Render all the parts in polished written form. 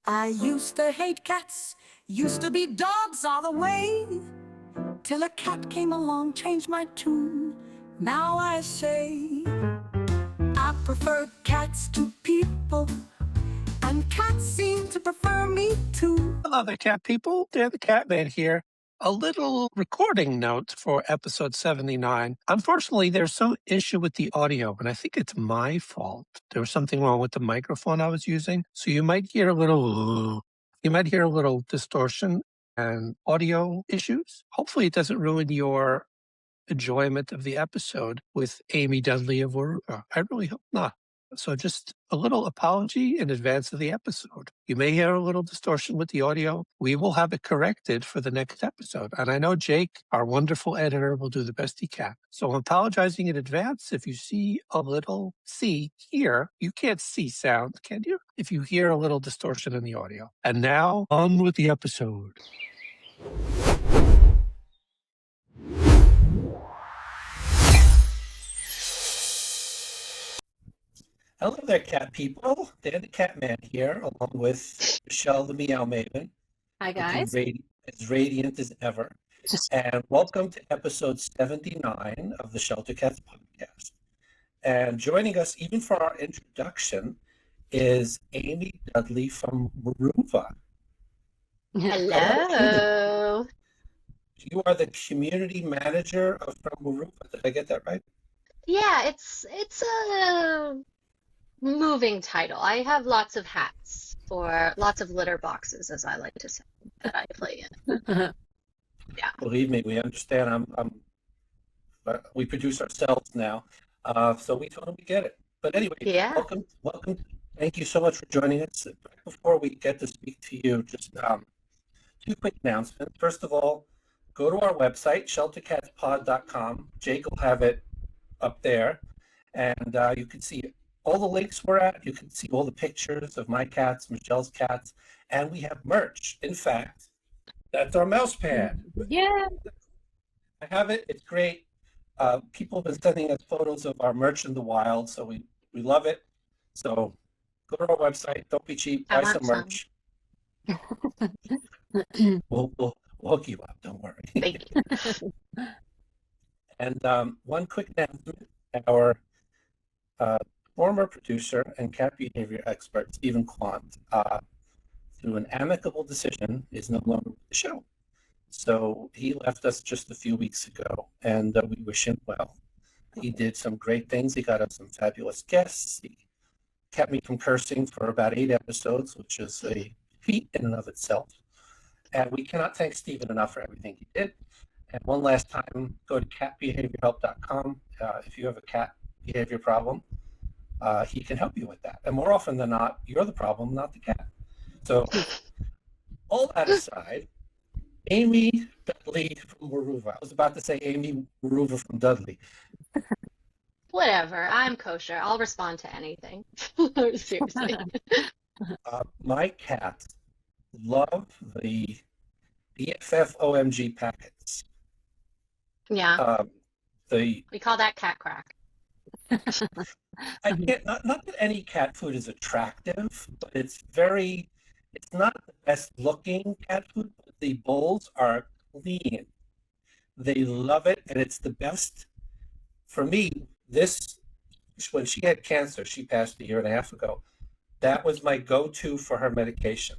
I used to hate cats, used to be dogs all the way, till a cat came along, changed my tune. Now I say I prefer cats to people, and cats seem to prefer me too. Hello there, cat people. Dan the Catman here. A little recording note for episode 79. Unfortunately, there's some issue with the audio, and I think it's my fault. There was something wrong with the microphone I was using. So you might hear a little distortion and audio issues. Hopefully it doesn't ruin your enjoyment of the episode with Amy Dudley of Weruva. I really hope not. So just a little apology in advance of the episode. You may hear a little distortion with the audio. We will have it corrected for the next episode. And I know Jake, our wonderful editor, will do the best he can. So I'm apologizing in advance if you hear, you can't see sound, can you? If you hear a little distortion in the audio. And now on with the episode. Hello there, cat people. Dan the Catman here, along with Michelle the Meow Maven. Hi, guys. As radiant as ever. And welcome to episode 79 of the Shelter Cats podcast. And joining us, even for our introduction, is Amy Dudley from Weruva. Hello. You are the community manager from Weruva. Did I get that right? Yeah, it's a moving title. I have lots of hats or lots of litter boxes, as I like to say, that I play in. Yeah. Believe me, we understand. We produce ourselves now, so we totally get it. But anyway, Yeah. welcome. Thank you so much for joining us. Before we get to speak to you, just two quick announcements. First of all, go to our website, sheltercatspod.com. Jake will have it up there, and you can see all the links we're at. You can see all the pictures of my cats, Michelle's cats, and we have merch. In fact, that's our mouse pad. Yeah. I have it. It's great. People have been sending us photos of our merch in the wild, so we love it. So go to our website. Don't be cheap. Buy some merch. We'll hook you up. Don't worry. Thank you. And one quick announcement: our former producer and cat behavior expert, Stephen Quant, through an amicable decision, is no longer with the show. So he left us just a few weeks ago, and we wish him well. He did some great things. He got us some fabulous guests. He kept me from cursing for about 8 episodes, which is a feat in and of itself. And we cannot thank Stephen enough for everything he did. And one last time, go to catbehaviorhelp.com. If you have a cat behavior problem, he can help you with that. And more often than not, you're the problem, not the cat. So all that aside, Amy Dudley from Weruva. I was about to say Amy Weruva from Dudley. Whatever. I'm kosher. I'll respond to anything. Seriously. My cats love the BFF OMG packets. Yeah. We call that cat crack. I can't, not that any cat food is attractive, but it's not the best looking cat food, but the bowls are clean. They love it, and it's the best. For me, when she had cancer, she passed a year and a half ago, that was my go-to for her medication,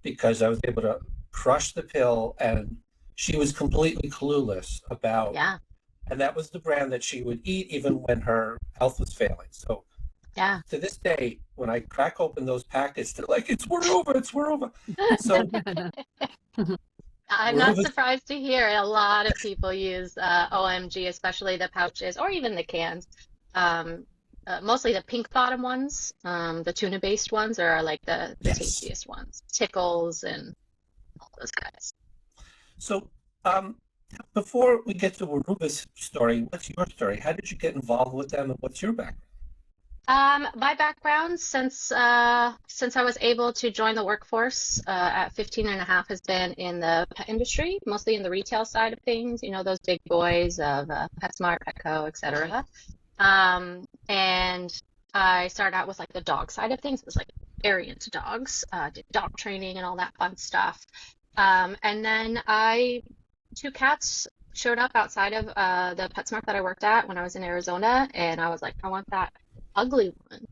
because I was able to crush the pill, and she was completely clueless about. Yeah. And that was the brand that she would eat even when her health was failing. So yeah, to this day, when I crack open those packets, they're like, it's Weruva, it's Weruva. So I'm not surprised to hear a lot of people use OMG, especially the pouches or even the cans. Mostly the pink bottom ones, the tuna-based ones are like the Yes. tastiest ones. Tickles and all those guys. So before we get to Weruva's story, what's your story? How did you get involved with them, and what's your background? My background, since I was able to join the workforce at 15 and a half, has been in the pet industry, mostly in the retail side of things, you know, those big boys of PetSmart, Petco, etc. And I started out with like the dog side of things. It was like very into dogs, did dog training and all that fun stuff. And then two cats showed up outside of the PetSmart that I worked at when I was in Arizona, and I was like, I want that ugly one.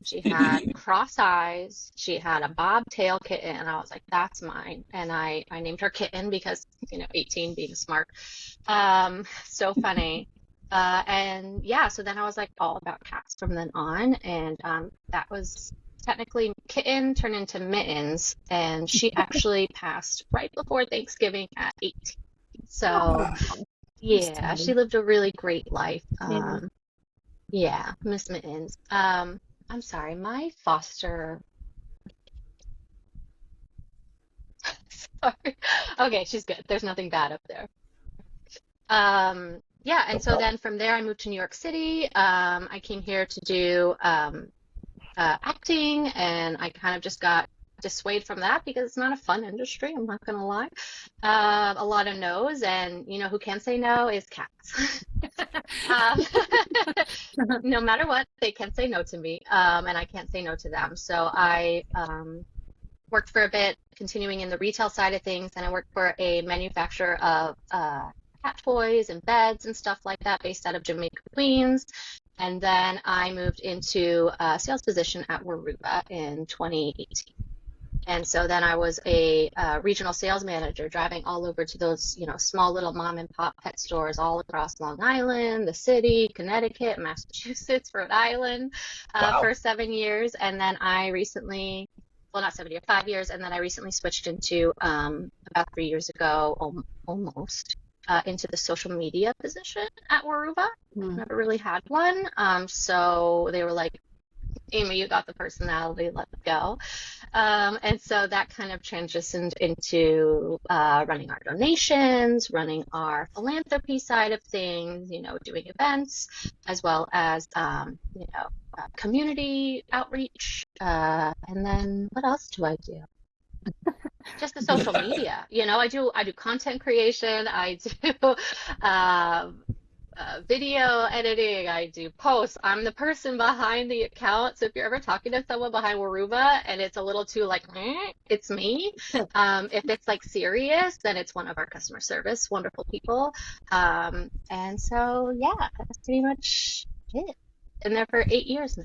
She had cross eyes. She had a bobtail kitten, and I was like, that's mine. And I named her Kitten because, 18 being smart. So funny. And yeah, so then I was like all about cats from then on, and that was technically Kitten turned into Mittens, and she actually passed right before Thanksgiving at 18. So yeah, she lived a really great life. Yeah, Miss Mittens. I'm sorry, my foster. Sorry. Okay, she's good. There's nothing bad up there. Yeah, No and so problem. then from there I moved to New York City. I came here to do acting, and I kind of just got dissuaded from that because it's not a fun industry, I'm not gonna lie. A lot of no's, and who can say no is cats. Um, no matter what, they can say no to me, and I can't say no to them. So I worked for a bit, continuing in the retail side of things, and I worked for a manufacturer of cat toys and beds and stuff like that, based out of Jamaica, Queens. And then I moved into a sales position at Weruva in 2018. And so then I was a regional sales manager, driving all over to those, small little mom and pop pet stores all across Long Island, the city, Connecticut, Massachusetts, Rhode Island, Wow. for 7 years. And then I recently, well, not 7 years, 5 years, and then I recently switched into about 3 years ago, almost, into the social media position at Weruva. Never really had one. So they were like, Amy, you got the personality, let's go. And so that kind of transitioned into running our donations, running our philanthropy side of things, doing events, as well as, community outreach. And then what else do I do? Just the social media. I do content creation. I do video editing. I do posts. I'm the person behind the account. So if you're ever talking to someone behind Weruva and it's a little too like, it's me. If it's like serious, then it's one of our customer service, wonderful people. And so yeah, that's pretty much it. Been there for 8 years now.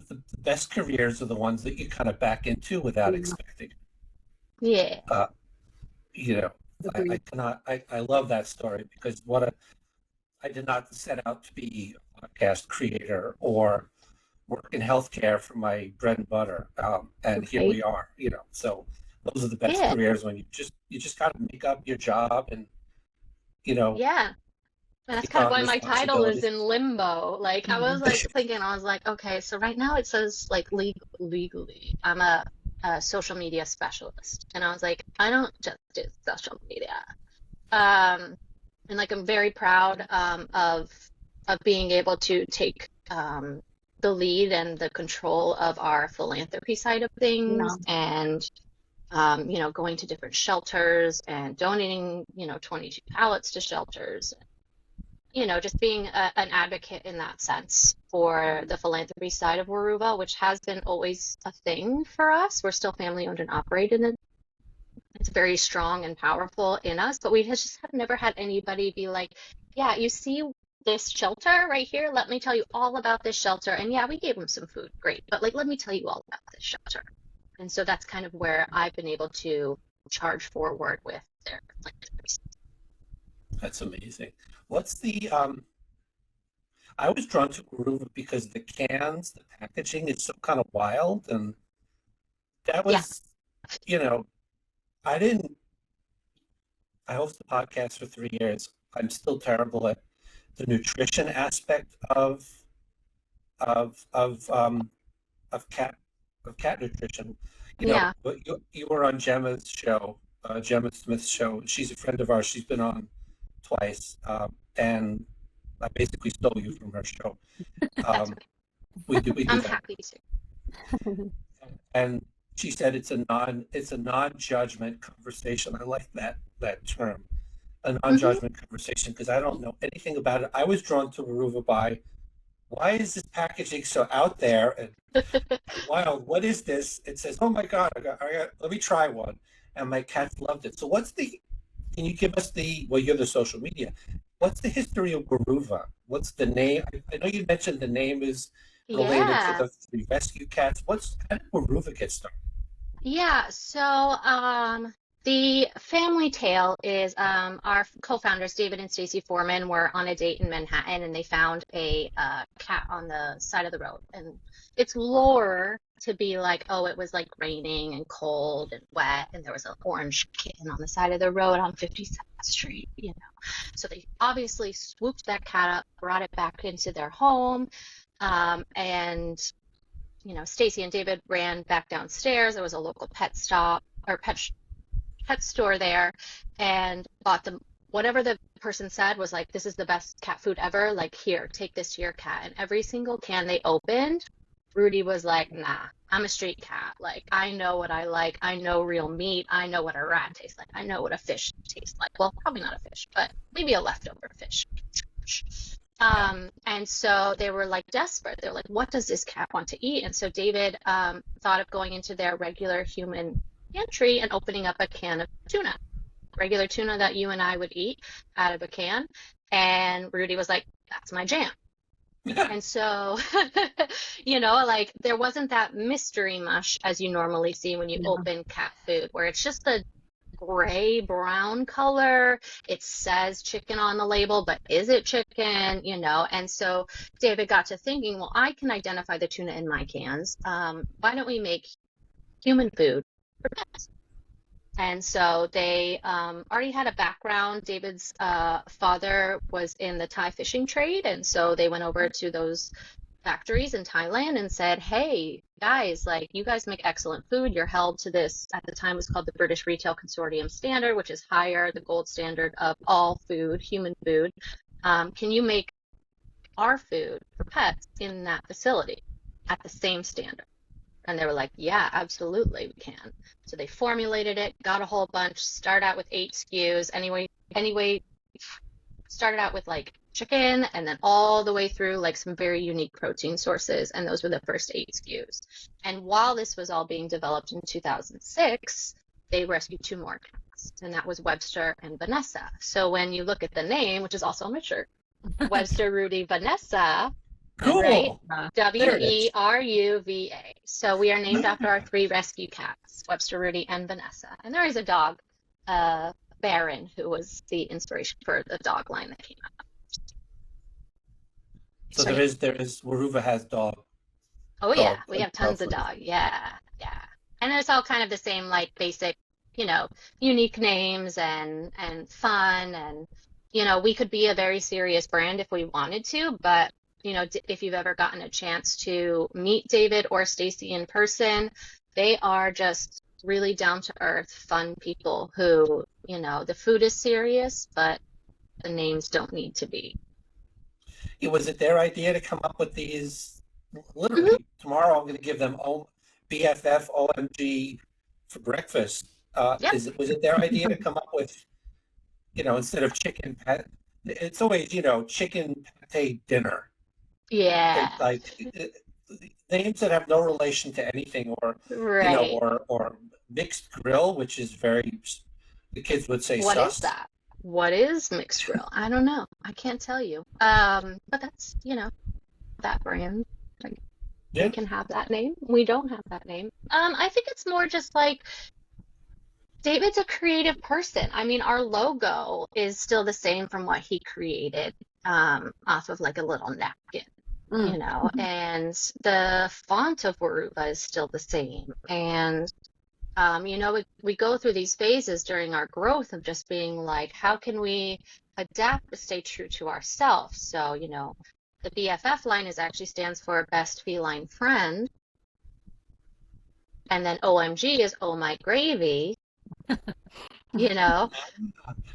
The best careers are the ones that you kind of back into without expecting. Yeah. Uh, you know, I cannot. I love that story because I did not set out to be a podcast creator or work in healthcare for my bread and butter. And here Right. we are. So those are the best Yeah. careers when you just got to make up your job and you know Yeah. And that's take kind of on why my title is responsibilities. in limbo. Like I was like thinking, I was like, okay, so right now it says like legally, I'm a social media specialist, and I was like, I don't just do social media. And like I'm very proud of being able to take the lead and the control of our philanthropy side of things, and going to different shelters and donating 22 pallets to shelters, just being an advocate in that sense for the philanthropy side of Weruva, which has been always a thing for us. We're still family owned and operated, and it's very strong and powerful in us, but we just have never had anybody be like, yeah, you see this shelter right here? Let me tell you all about this shelter. And yeah, we gave them some food, great, but like, let me tell you all about this shelter. And so that's kind of where I've been able to charge forward with their philanthropy. That's amazing. What's the I was drawn to Weruva because the cans, the packaging is so kind of wild, and that Yeah. was, you know, I didn't. I hosted a podcast for 3 years. I'm still terrible at the nutrition aspect of of um of cat nutrition. Yeah. But you were on Gemma's show, Gemma Smith's show. She's a friend of ours. She's been on twice, and I basically stole you from her show. That's Um, okay. we do I'm that, happy to. and she said it's a non-judgment conversation. I like that term, a Hmm. non-judgment conversation, because I don't know anything about it. I was drawn to Weruva by why is this packaging so out there and wild? What is this? It says, oh my God, let me try one. And my cats loved it. So can you give us well, you're the social media. What's the history of Weruva? What's the name? I know you mentioned the name is related to Yeah. the three rescue cats. How did Weruva get started? Yeah, so the family tale is our co-founders, David and Stacie Forman, were on a date in Manhattan and they found a cat on the side of the road. And it's lore to be like, oh, it was like raining and cold and wet, and there was an orange kitten on the side of the road on 57th Street, you know. So they obviously swooped that cat up, brought it back into their home, and Stacie and David ran back downstairs. There was a local pet stop or pet store there, and bought them. Whatever the person said was like, this is the best cat food ever. Like, here, take this to your cat. And every single can they opened, Rudy was like, nah, I'm a street cat. Like, I know what I like. I know real meat. I know what a rat tastes like. I know what a fish tastes like. Well, probably not a fish, but maybe a leftover fish. And so they were like desperate. They're like, what does this cat want to eat? And so David thought of going into their regular human pantry and opening up a can of tuna, regular tuna that you and I would eat out of a can. And Rudy was like, that's my jam. And so, like there wasn't that mystery mush as you normally see when you open cat food, where it's just a gray brown color. It says chicken on the label, but is it chicken? And so David got to thinking, well, I can identify the tuna in my cans. Why don't we make human food for pets? And so they already had a background. David's father was in the Thai fishing trade, and so they went over to those factories in Thailand and said, hey, guys, like, you guys make excellent food. You're held to this, at the time it was called the British Retail Consortium Standard, which is higher, the gold standard of all food, human food. Can you make our food for pets in that facility at the same standard? And they were like, yeah, absolutely, we can. So they formulated it, got a whole bunch, started out with 8 SKUs. Anyway, started out with like chicken and then all the way through like some very unique protein sources. And those were the first 8 SKUs. And while this was all being developed in 2006, they rescued 2 more cats, and that was Webster and Vanessa. So when you look at the name, which is also on my shirt, Webster, Rudy, Vanessa, Cool. right? Weruva. So we are named after our 3 rescue cats, Webster, Rudy, and Vanessa. And there is a dog, Baron, who was the inspiration for the dog line that came out. So there is Weruva has dog. Oh yeah, we have tons of dog. Yeah. And it's all kind of the same, like basic, unique names and fun, and we could be a very serious brand if we wanted to, but if you've ever gotten a chance to meet David or Stacie in person, they are just really down to earth, fun people who, the food is serious, but the names don't need to be. Was it their idea to come up with these? Literally, tomorrow I'm going to give them BFF OMG for breakfast. Yep. Was it their idea to come up with, instead of chicken pet, it's always, chicken pate dinner. Yeah. Like names that have no relation to anything, or right. or mixed grill, which is very, the kids would say, what sus. is that? What is mixed grill? I don't know. I can't tell you. But that's, that brand. Like, Yeah. we can have that name. We don't have that name. I think it's more just like David's a creative person. I mean, our logo is still the same from what he created, off of like a little napkin, and the font of Weruva is still the same. And we go through these phases during our growth of just being like, how can we adapt to stay true to ourselves? So, the BFF line actually stands for Best Feline Friend. And then OMG is Oh My Gravy,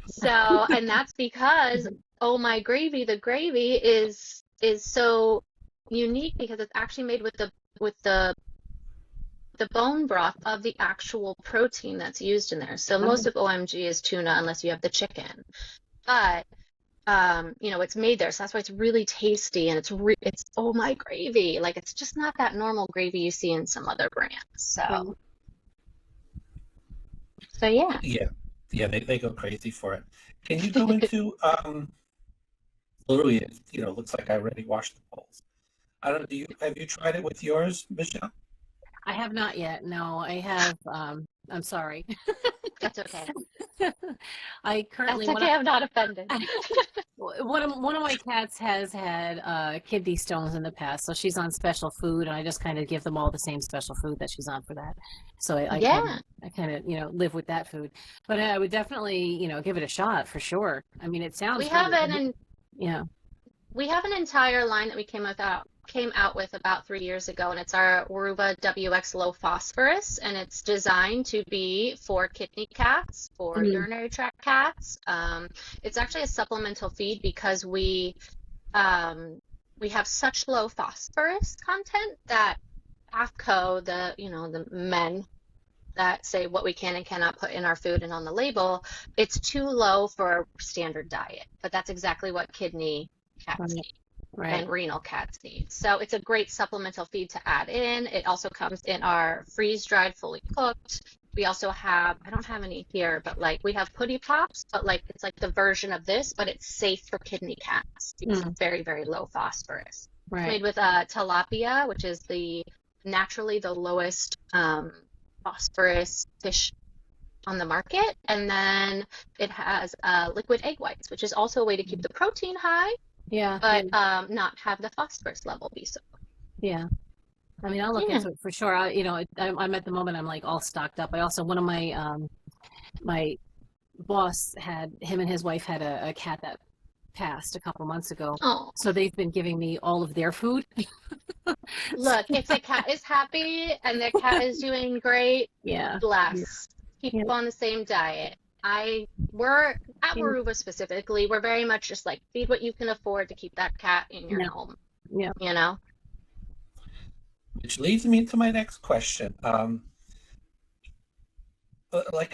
So, and that's because Oh My Gravy, the gravy is so unique because it's actually made with the bone broth of the actual protein that's used in there. So most of OMG is tuna unless you have the chicken. But it's made there, so that's why it's really tasty, and it's oh my gravy, like it's just not that normal gravy you see in some other brands. Right. So yeah. Yeah, yeah, they go crazy for it. Can you go into literally, looks like I already washed the bowls. I don't know, have you tried it with yours, Michelle? I have not yet. No, I have. I'm sorry. That's okay. I currently That's okay. I'm not offended. one of my cats has had kidney stones in the past, so she's on special food, and I just kind of give them all the same special food that she's on for that. So I Yeah. kind of live with that food, but I would definitely give it a shot for sure. I mean, it sounds We have really, we have an entire line that we came out with about 3 years ago, and it's our Weruva WX low phosphorus, and it's designed to be for kidney cats, for urinary tract cats. It's actually a supplemental feed because we have such low phosphorus content that AFCO, the men that say what we can and cannot put in our food and on the label, it's too low for a standard diet, but that's exactly what kidney cats need. right. And renal cats need. So it's a great supplemental feed to add in. It also comes in our freeze-dried, fully cooked. We also have, I don't have any here, but like we have Putty Pops, but like it's like the version of this, but it's safe for kidney cats because it's very, very low phosphorus. Right. It's made with tilapia, which is naturally the lowest phosphorus fish on the market. And then it has liquid egg whites, which is also a way to keep the protein high. Yeah. But not have the phosphorus level be so. Yeah. I mean, I'll look into it for sure. I'm at the moment, I'm like all stocked up. I also, one of my boss him and his wife had a cat that passed a couple months ago. Oh, So they've been giving me all of their food. look, if the cat is happy and their cat is doing great, Yeah. bless. Keep on the same diet. We're at Weruva specifically, we're very much just like feed what you can afford to keep that cat in your home. Yeah. Which leads me to my next question. Like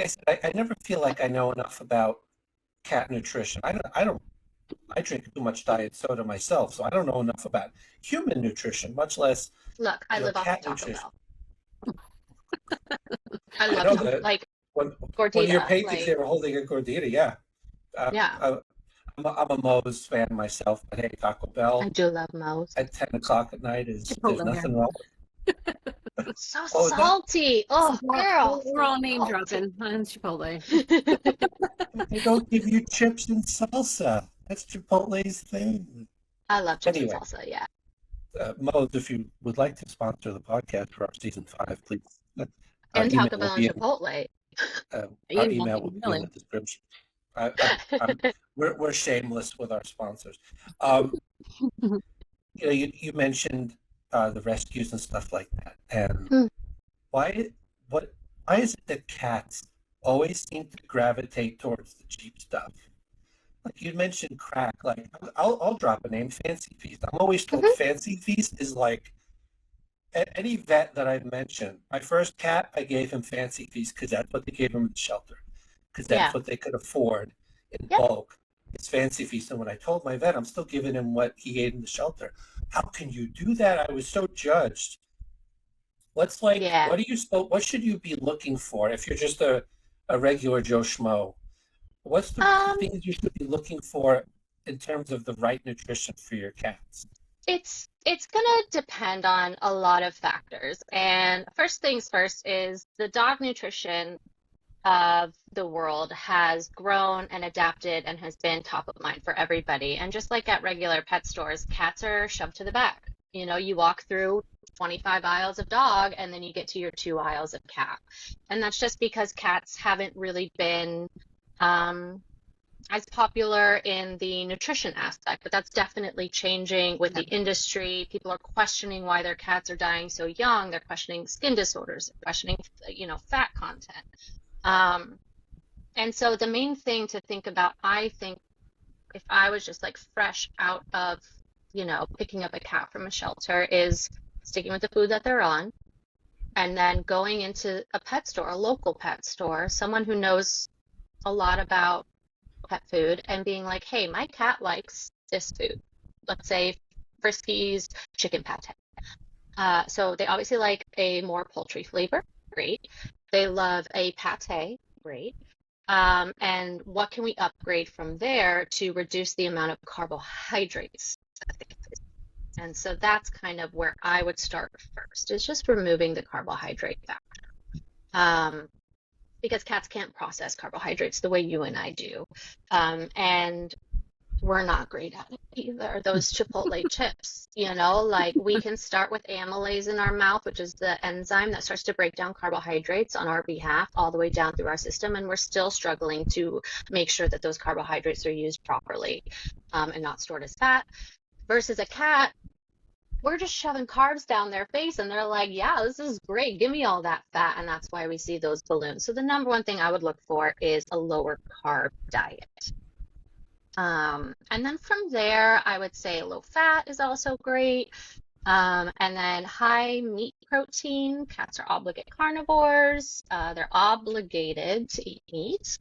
I said, I never feel like I know enough about cat nutrition. I drink too much diet soda myself, so I don't know enough about human nutrition, much less Look, I live off of cat Taco nutrition. Bell. I love know them. that. Like When gordita. your pages Like, they were holding a gordita, yeah. yeah, I'm a Moe's fan myself, but hey, Taco Bell I do love Moe's. at 10 o'clock at night there's Chipotle, nothing wrong with So Oh, is that- salty. Oh, girl. We're all name dropping on Chipotle. it. They don't give you chips and salsa. That's Chipotle's thing. I love chips Anyway. and salsa, yeah. Moe's, if you would like to sponsor the podcast for our season 5, please. Our And email Taco will Bell be and in- Chipotle. Our Email, email will be in the description. We're shameless with our sponsors. You mentioned the rescues and stuff like that, and why is it that cats always seem to gravitate towards the cheap stuff? Like you mentioned crack. Like I'll drop a name, Fancy Feast. I'm always told Fancy Feast is like any vet that I've mentioned. My first cat, I gave him Fancy Feast because that's what they gave him in the shelter, because that's what they could afford in bulk. It's Fancy Feast, and when I told my vet, I'm still giving him what he ate in the shelter. How can you do that? I was so judged. What should you be looking for if you're just a regular Joe Schmo? What's the things you should be looking for in terms of the right nutrition for your cats? It's gonna depend on a lot of factors. And first things first is the dog nutrition of the world has grown and adapted and has been top of mind for everybody. And just like at regular pet stores, cats are shoved to the back. You walk through 25 aisles of dog and then you get to your 2 aisles of cat. And that's just because cats haven't really been as popular in the nutrition aspect, but that's definitely changing with the industry. People are questioning why their cats are dying so young. They're questioning skin disorders, they're questioning, fat content. And so the main thing to think about, I think, if I was just like fresh out of, picking up a cat from a shelter, is sticking with the food that they're on, and then going into a pet store, a local pet store, someone who knows a lot about pet food and being like, hey, my cat likes this food. Let's say Friskies chicken pate. So they obviously like a more poultry flavor. Great. They love a pate. Great. And what can we upgrade from there to reduce the amount of carbohydrates that they consume? And so that's kind of where I would start first, is just removing the carbohydrate factor. Because cats can't process carbohydrates the way you and I do. And we're not great at it either. Those Chipotle chips, like we can start with amylase in our mouth, which is the enzyme that starts to break down carbohydrates on our behalf all the way down through our system. And we're still struggling to make sure that those carbohydrates are used properly and not stored as fat. Versus a cat, we're just shoving carbs down their face and they're like, yeah, this is great. Give me all that fat. And that's why we see those balloons. So the number one thing I would look for is a lower carb diet. And then from there, I would say low fat is also great. And then high meat protein. Cats are obligate carnivores. They're obligated to eat meat.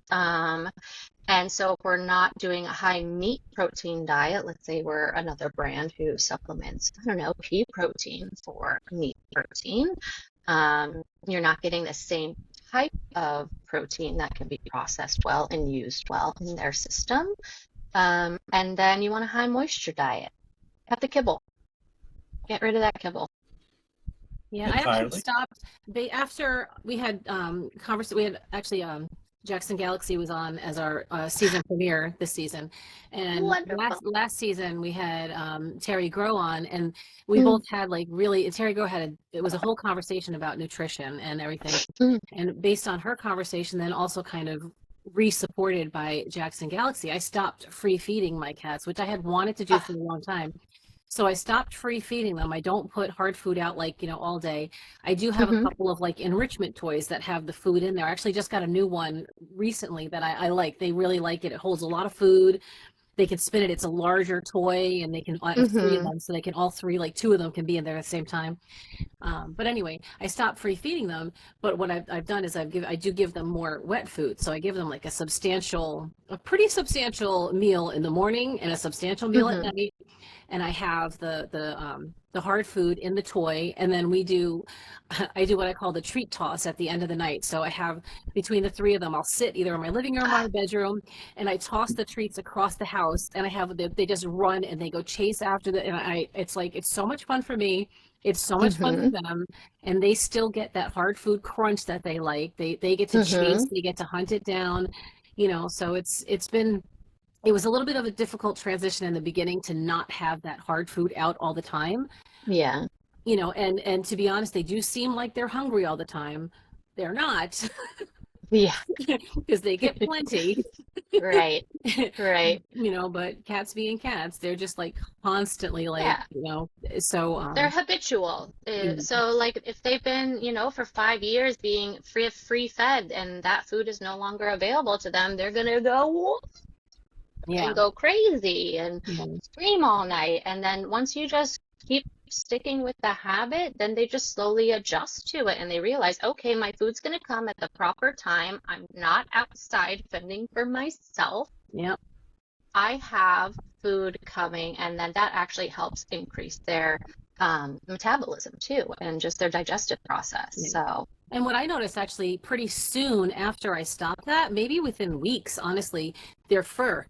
And so if we're not doing a high meat protein diet, let's say we're another brand who supplements, I don't know, pea protein for meat protein, you're not getting the same type of protein that can be processed well and used well in their system. And then you want a high moisture diet. Cut the kibble. Get rid of that kibble. Yeah, I actually stopped after we had we had actually Jackson Galaxy was on as our season premiere this season, and last season we had Terry Grow on, and we both had Terry Grow it was a whole conversation about nutrition and everything, and based on her conversation, then also kind of re-supported by Jackson Galaxy, I stopped free feeding my cats, which I had wanted to do for a long time. So I stopped free feeding them. I don't put hard food out all day. I do have a couple of enrichment toys that have the food in there. I actually just got a new one recently that I like. They really like it. It holds a lot of food. They can spin it. It's a larger toy, and they can have three of them, so they can all three, two of them can be in there at the same time. But anyway, I stopped free feeding them. But what I've done is I do give them more wet food. So I give them a pretty substantial meal in the morning and a substantial meal at night. And I have the hard food in the toy, and then I do what I call the treat toss at the end of the night. So I have, between the three of them, I'll sit either in my living room or my bedroom, and I toss the treats across the house, and they just run and they go chase after it's so much fun for me. It's so much fun for them, and they still get that hard food crunch that they like. They get to chase, they get to hunt it down, so it was a little bit of a difficult transition in the beginning to not have that hard food out all the time. Yeah. And to be honest, they do seem like they're hungry all the time. They're not. Yeah. Because they get plenty. Right. But cats being cats, they're just constantly so they're habitual. So if they've been, for 5 years being free fed and that food is no longer available to them, they're going to go and go crazy and scream all night. And then once you just keep sticking with the habit, then they just slowly adjust to it and they realize, okay, my food's going to come at the proper time. I'm not outside fending for myself. Yep. I have food coming, and then that actually helps increase their metabolism too, and just their digestive process. Yeah. So. And what I noticed actually pretty soon after I stopped that, maybe within weeks, honestly, their fur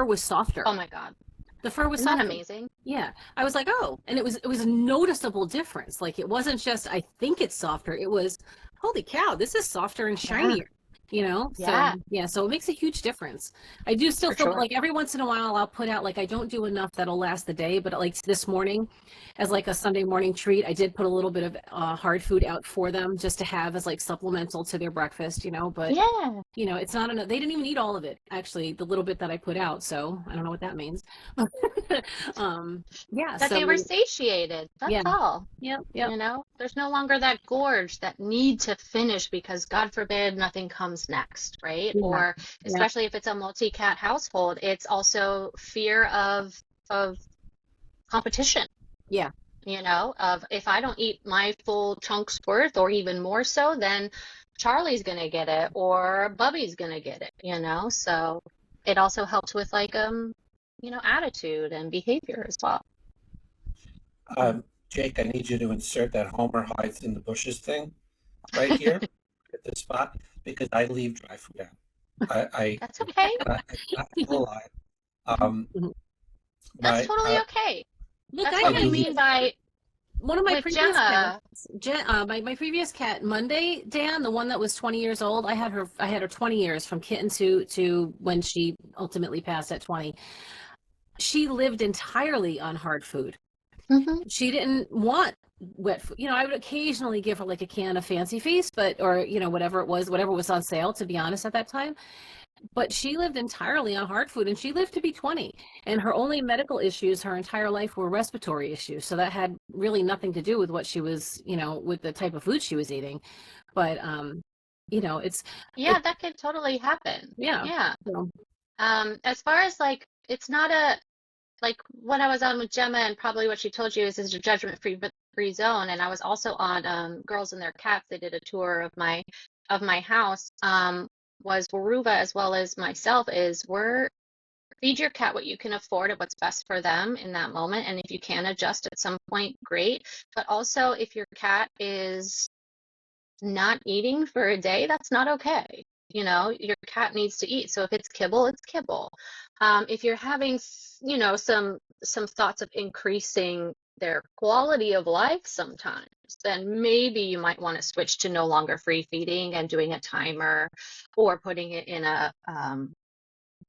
was softer. Oh my God. The fur was Isn't softer. that amazing? Yeah. I was like, oh, and it was a noticeable difference. It wasn't just, I think it's softer. It was, holy cow, this is softer and shinier. Yeah. So it makes a huge difference. I do still feel sure. every once in a while I'll put out, I don't do enough that'll last the day, but this morning as a Sunday morning treat, I did put a little bit of hard food out for them just to have as supplemental to their breakfast, but it's not enough. They didn't even eat all of it, actually, the little bit that I put out. So I don't know what that means. That they were satiated. That's all. Yep. There's no longer that gorge, that need to finish because God forbid nothing comes next, right? Yeah. Or especially if it's a multi-cat household, it's also fear of competition. Yeah. Of if I don't eat my full chunks worth or even more so, then Charlie's gonna get it or Bubby's gonna get it, so it also helped with like attitude and behavior as well. Jake, I need you to insert that Homer hides in the bushes thing right here at this spot, because I leave dry food out. That's okay. I cannot lie. That's My totally okay. Look, That's I what had we mean by one of my with previous Gemma. cats, my previous cat, Monday, Dan, the one that was 20 years old, I had her 20 years from kitten to when she ultimately passed at 20. She lived entirely on hard food. Mhm. She didn't want wet food. I would occasionally give her like a can of Fancy Feast, or whatever was on sale, to be honest, at that time. But she lived entirely on hard food, and she lived to be 20. And her only medical issues her entire life were respiratory issues. So that had really nothing to do with what she was, with the type of food she was eating. But Yeah, that could totally happen. yeah. Yeah. So, As far as like, it's not like when I was on with Gemma, and probably what she told you is a judgment-free zone. And I was also on Girls and Their Cats. They did a tour of my house. Was Weruva, as well as myself, feed your cat what you can afford at what's best for them in that moment. And if you can adjust at some point, great. But also, if your cat is not eating for a day, that's not okay. Your cat needs to eat. So if it's kibble, it's kibble. If you're having, some thoughts of increasing their quality of life sometimes, then maybe you might want to switch to no longer free feeding and doing a timer, or putting it in an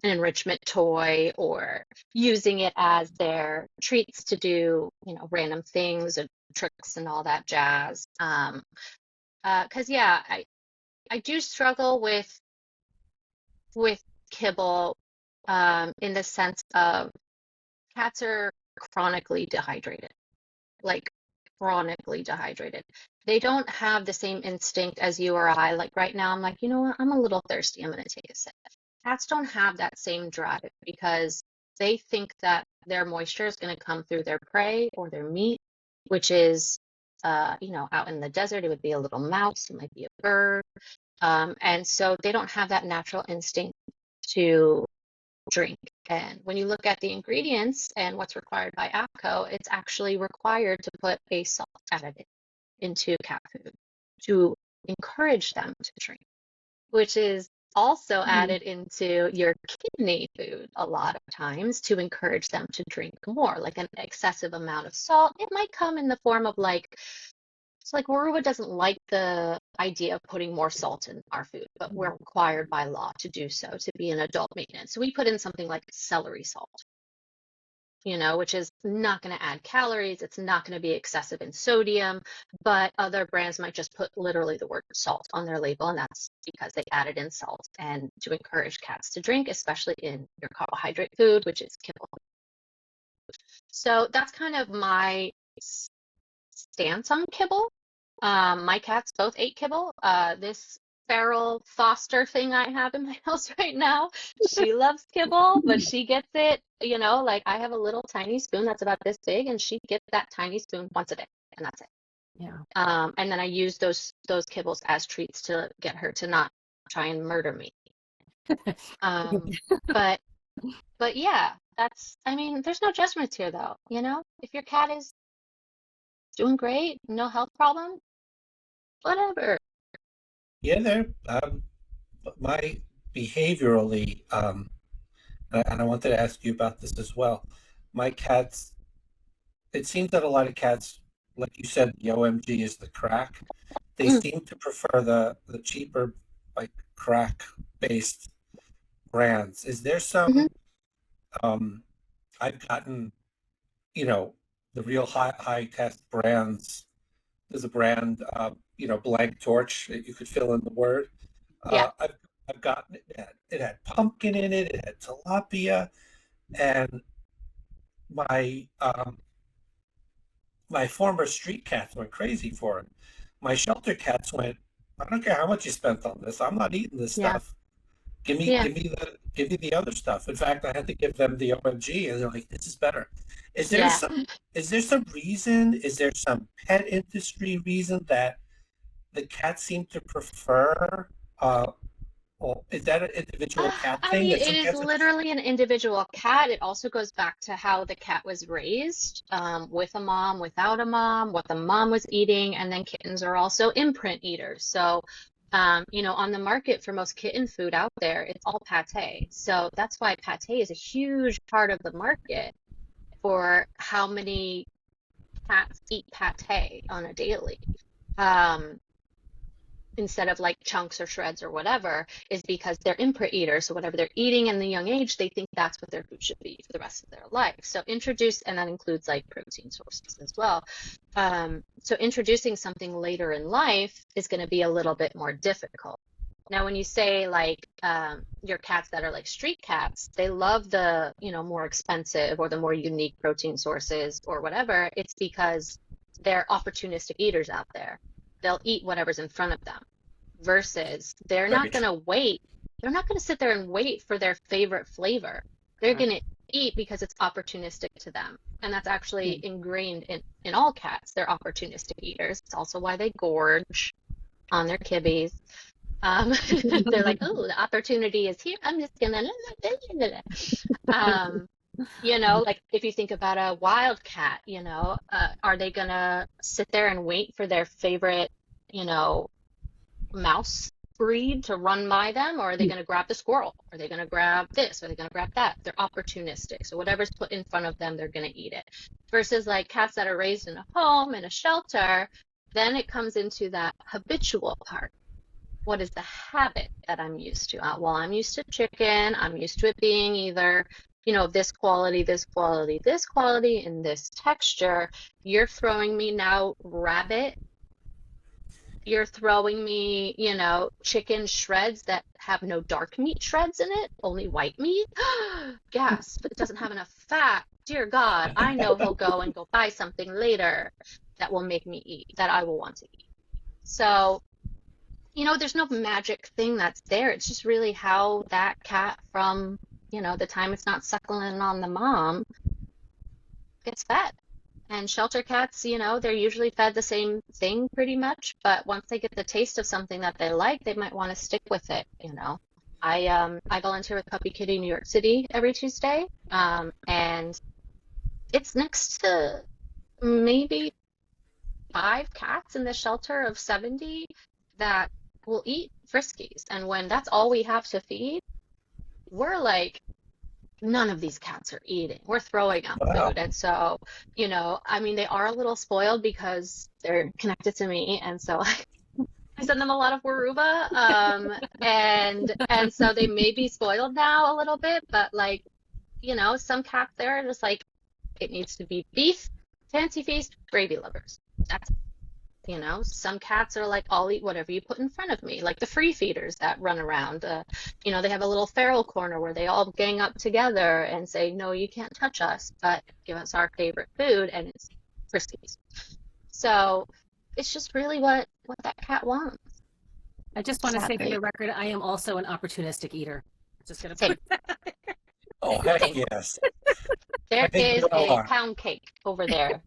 enrichment toy, or using it as their treats to do, random things and tricks and all that jazz. Because yeah, I do struggle with kibble, in the sense of cats are chronically dehydrated, like chronically dehydrated. They don't have the same instinct as you or I. Like right now, I'm like, you know what? I'm a little thirsty. I'm going to take a sip. Cats don't have that same drive, because they think that their moisture is going to come through their prey or their meat, which is, out in the desert, it would be a little mouse, it might be a bird. And so they don't have that natural instinct to drink. And when you look at the ingredients and what's required by APCO, it's actually required to put a salt additive into cat food to encourage them to drink, which is also added into your kidney food a lot of times to encourage them to drink more, like an excessive amount of salt. It might come in the form of like Weruva doesn't like the idea of putting more salt in our food, but we're required by law to do so to be an adult maintenance. So we put in something like celery salt, which is not going to add calories. It's not going to be excessive in sodium, but other brands might just put literally the word salt on their label, and that's because they added in salt and to encourage cats to drink, especially in your carbohydrate food, which is kibble. So that's kind of my stance on kibble. My cats both ate kibble. This feral foster thing I have in my house right now, she loves kibble, but she gets it, like I have a little tiny spoon that's about this big, and she gets that tiny spoon once a day, and that's it. yeah. And then I use those kibbles as treats to get her to not try and murder me. But yeah, there's no judgments here though, if your cat is doing great, no health problem, whatever. Yeah, there. My behaviorally, and I wanted to ask you about this as well. My cats, it seems that a lot of cats, like you said, the OMG is the crack. They seem to prefer the cheaper, like crack-based brands. Is there some? I've gotten, the real high test brands. There's a brand, Blank Torch that you could fill in the word. Yeah. I've gotten it. It had pumpkin in it. It had tilapia, and my my former street cats went crazy for it. My shelter cats went, I don't care how much you spent on this. I'm not eating this Yeah. stuff. Give me Yeah. give me the other stuff. In fact, I had to give them the OMG, and they're like, "This is better." Is there Yeah. some reason? Is there some pet industry reason that the cats seem to prefer Oh, is that an individual cat I thing mean, that it some is cats are? literally an individual cat. It also goes back to how the cat was raised, with a mom, without a mom, what the mom was eating, and then kittens are also imprint eaters. So, on the market for most kitten food out there, it's all pate. So that's why pate is a huge part of the market for how many cats eat pate on a daily. Um, Instead of like chunks or shreds or whatever, is because they're imprint eaters. So whatever they're eating in the young age, they think that's what their food should be for the rest of their life. So introduce, and that includes like protein sources as well. So introducing something later in life is going to be a little bit more difficult. Now, when you say like your cats that are like street cats, they love the, more expensive or the more unique protein sources or whatever. It's because they're opportunistic eaters out there. They'll eat whatever's in front of them versus they're Very not going true. to wait. They're not going to sit there and wait for their favorite flavor. They're Right. going to eat because it's opportunistic to them. And that's actually Hmm. ingrained in all cats. They're opportunistic eaters. It's also why they gorge on their kibbies. They're like, oh, the opportunity is here. I'm just gonna. Um, like if you think about a wild cat, are they gonna sit there and wait for their favorite, you know, mouse breed to run by them, or are they gonna grab the squirrel? Are they gonna grab this? Are they gonna grab that? They're opportunistic. So whatever's put in front of them, they're gonna eat it. Versus like cats that are raised in a home, in a shelter, then it comes into that habitual part. What is the habit that I'm used to? Well, I'm used to chicken. I'm used to it being either, this quality, this quality, this quality, and this texture. You're throwing me now rabbit. You're throwing me, chicken shreds that have no dark meat shreds in it, only white meat. Gas, but it doesn't have enough fat. Dear God, I know he'll go and go buy something later that will make me eat, that I will want to eat. So, there's no magic thing that's there. It's just really how that cat from, the time it's not suckling on the mom gets fed. And shelter cats, they're usually fed the same thing pretty much, but once they get the taste of something that they like, they might want to stick with it. I volunteer with Puppy Kitty New York City every Tuesday. And it's next to maybe 5 cats in the shelter of 70 that will eat Friskies. And when that's all we have to feed, we're like, none of these cats are eating. We're throwing out Wow. food. And so, I mean, they are a little spoiled because they're connected to me. And so I send them a lot of Weruva. And so they may be spoiled now a little bit, but like, some cats there are just like, it needs to be beef, fancy feast, gravy lovers. That's some cats are like, I'll eat whatever you put in front of me, like the free feeders that run around. They have a little feral corner where they all gang up together and say, no, you can't touch us, but give us our favorite food, and it's Friskies. So it's just really what that cat wants, I just want to say for the sadly. record, I am also an opportunistic eater. Just gonna Same, put that. Oh, heck same. yes. I There think we is all a are. pound cake over there.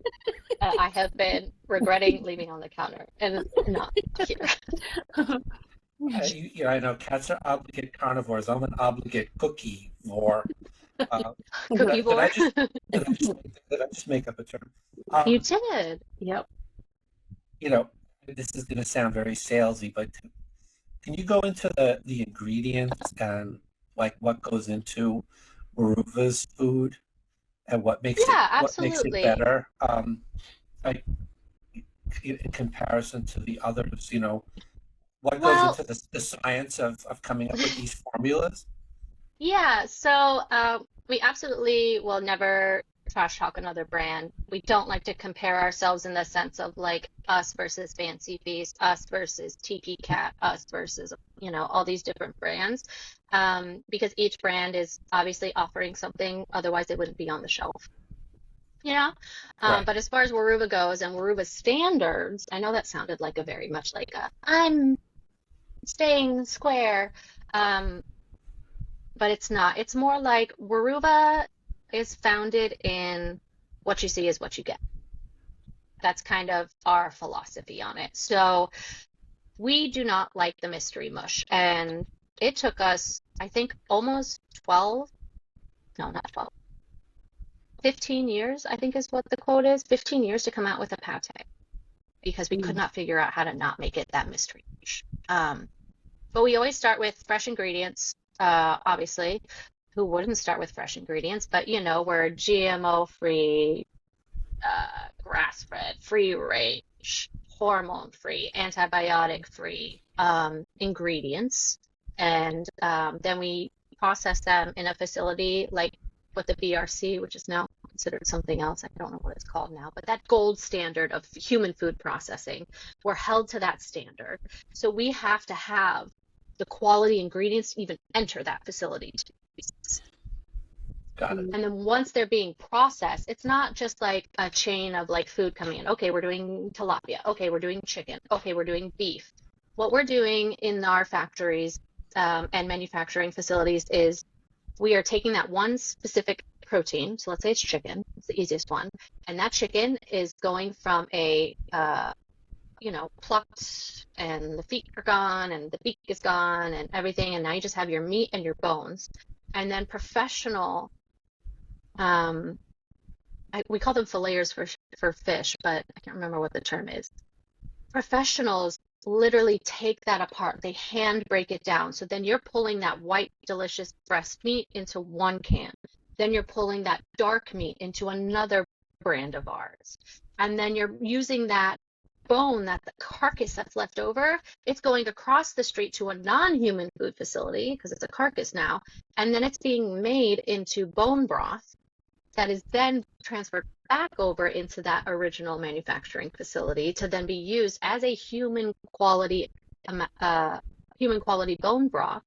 I have been regretting leaving on the counter and not here. I know cats are obligate carnivores. I'm an obligate cookie-vor. Cookie Did I board. just did I just make up a term? You Um, did. Yep. you know, this is going to sound very salesy, but can you go into the ingredients and like what goes into Weruva's food and Yeah, what makes it absolutely. better? Like in comparison to the others, what goes Well, into the science of coming up with these formulas? yeah, so we absolutely will never trash talk another brand. We don't like to compare ourselves in the sense of like us versus Fancy Feast, us versus Tiki Cat, us versus, all these different brands, because each brand is obviously offering something, otherwise it wouldn't be on the shelf. You know, Right. but as far as Weruva goes and Weruva standards, I know that sounded like a very much like a I'm staying square. Um, but it's not. It's more like Weruva is founded in what you see is what you get. That's kind of our philosophy on it. So we do not like the mystery mush. And it took us, I think, almost 12, no, not 12, 15 years, I think is what the quote is, 15 years to come out with a pate because we could not figure out how to not make it that mystery dish. But we always start with fresh ingredients, obviously. Who wouldn't start with fresh ingredients? But you know, we're GMO free, grass fed, free range, hormone free, antibiotic free ingredients. And then we process them in a facility like with the BRC, which is now considered something else. I don't know what it's called now, but that gold standard of human food processing, we're held to that standard. So we have to have the quality ingredients to even enter that facility. Got it. And then once they're being processed, it's not just like a chain of like food coming in. Okay, we're doing tilapia. Okay, we're doing chicken. Okay, we're doing beef. What we're doing in our factories and manufacturing facilities is we are taking that one specific protein. So let's say it's chicken. It's the easiest one. And that chicken is going from a plucked and the feet are gone and the beak is gone and everything. And now you just have your meat and your bones. And then professional, we call them filleters for fish, but I can't remember what the term is. Professionals literally take that apart. They hand break it down. So then you're pulling that white, delicious breast meat into one can. Then you're pulling that dark meat into another brand of ours. And then you're using that bone, that the carcass that's left over, it's going across the street to a non-human food facility because it's a carcass now. And then it's being made into bone broth that is then transferred back over into that original manufacturing facility to then be used as a human quality bone broth.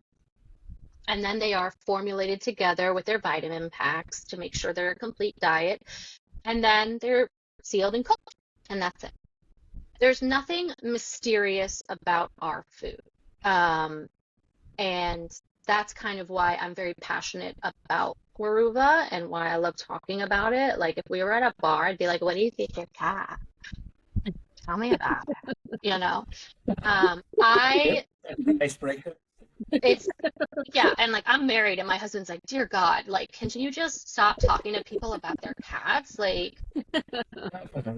And then they are formulated together with their vitamin packs to make sure they're a complete diet. And then they're sealed and cooked, and that's it. There's nothing mysterious about our food. And that's kind of why I'm very passionate about Weruva and why I love talking about it. Like if we were at a bar, I'd be like, what do you feed your cat? Tell me about it. You know? Icebreaker. It's, yeah, and like I'm married and my husband's like, dear God, like, can you just stop talking to people about their cats? Like,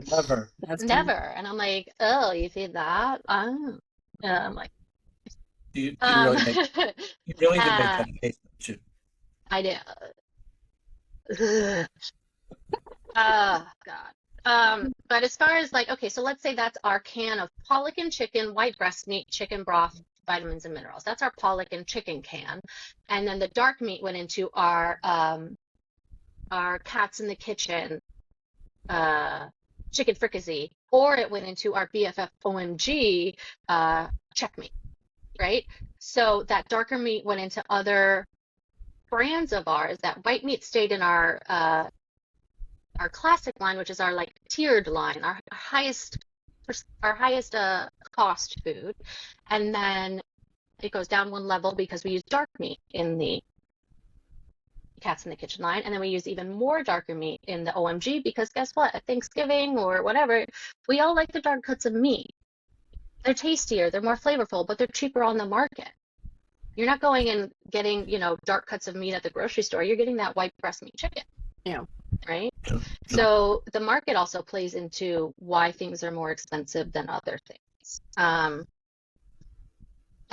Never. never. And I'm like, oh, you feed that? Oh. And I'm like, You really make you really do make that case, don't you? I do. Oh God. But as far as like, okay, so let's say that's our can of pollock and chicken, white breast meat, chicken broth, vitamins and minerals. That's our pollock and chicken can. And then the dark meat went into our cats in the kitchen, chicken fricassee, or it went into our BFF OMG check meat, right? So that darker meat went into other brands of ours. That white meat stayed in our classic line, which is our like tiered line, our highest cost food, and then it goes down one level because we use dark meat in the cats in the kitchen line, and then we use even more darker meat in the OMG because guess what? At Thanksgiving or whatever, we all like the dark cuts of meat. They're tastier, they're more flavorful, but they're cheaper on the market. You're not going and getting, dark cuts of meat at the grocery store. You're getting that white breast meat chicken. Yeah. Right? So the market also plays into why things are more expensive than other things.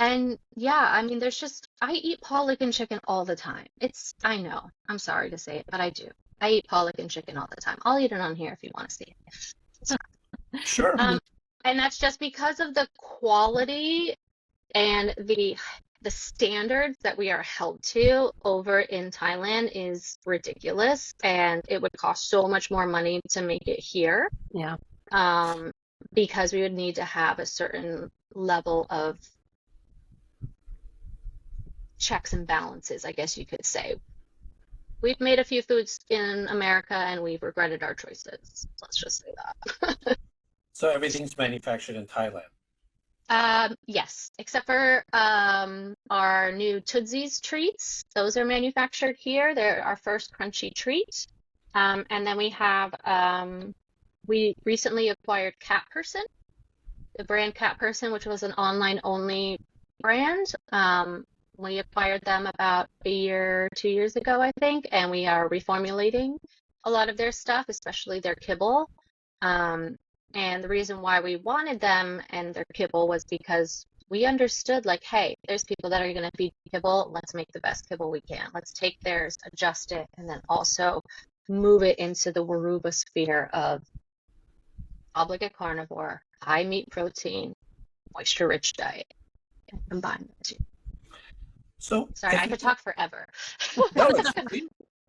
And yeah, I mean, I eat pollock and chicken all the time. I know, I'm sorry to say it, but I do. I eat pollock and chicken all the time. I'll eat it on here if you want to see it. Sure. And that's just because of the quality and the standards that we are held to over in Thailand is ridiculous, and it would cost so much more money to make it here. Yeah. Because we would need to have a certain level of checks and balances, I guess you could say. We've made a few foods in America and we've regretted our choices. Let's just say that. So everything's manufactured in Thailand. Yes, except for our new Tootsie's treats. Those are manufactured here. They're our first crunchy treat. And then we have, we recently acquired Cat Person, the brand Cat Person, which was an online only brand. We acquired them about a year, 2 years ago, I think, and we are reformulating a lot of their stuff, especially their kibble. And the reason why we wanted them and their kibble was because we understood, like, hey, there's people that are going to feed kibble. Let's make the best kibble we can. Let's take theirs, adjust it, and then also move it into the Weruva sphere of obligate carnivore, high meat protein, moisture-rich diet, and combine the two. So Sorry, I could talk forever. no,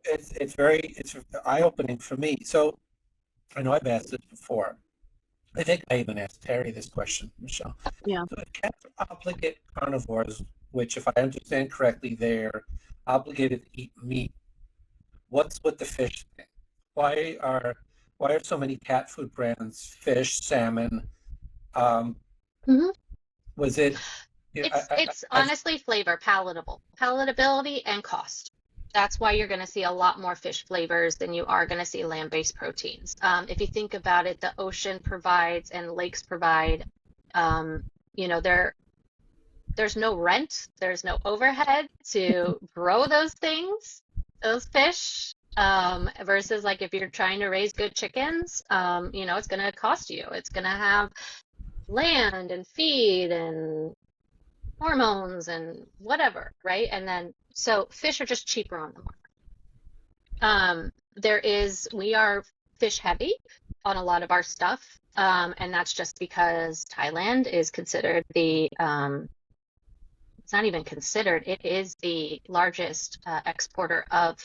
it's very eye-opening for me. So I know I've asked this before. I think I even asked Terry this question, Michelle. Yeah. So cats are obligate carnivores, which, if I understand correctly, they're obligated to eat meat. What's with the fish thing? Why are so many cat food brands fish, salmon? Mhm. Was it? It's honestly flavor, palatability, and cost. That's why you're going to see a lot more fish flavors than you are going to see land-based proteins. If you think about it, the ocean provides and lakes provide, there's no rent, there's no overhead to grow those things, those fish, versus like if you're trying to raise good chickens, it's going to cost you. It's going to have land and feed and hormones and whatever, right? And then so fish are just cheaper on the market. We are fish heavy on a lot of our stuff, and that's just because Thailand is considered it's not even considered, it is the largest exporter of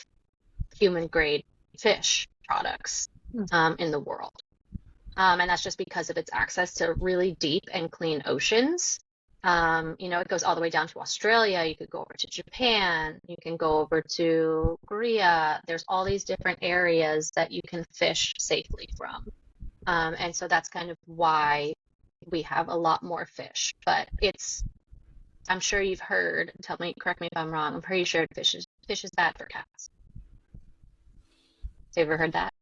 human grade fish products in the world. And that's just because of its access to really deep and clean oceans. It goes all the way down to Australia. You could go over to Japan. You can go over to Korea. There's all these different areas that you can fish safely from. And so that's kind of why we have a lot more fish. But I'm sure you've heard, correct me if I'm wrong, I'm pretty sure fish is bad for cats. Have you ever heard that?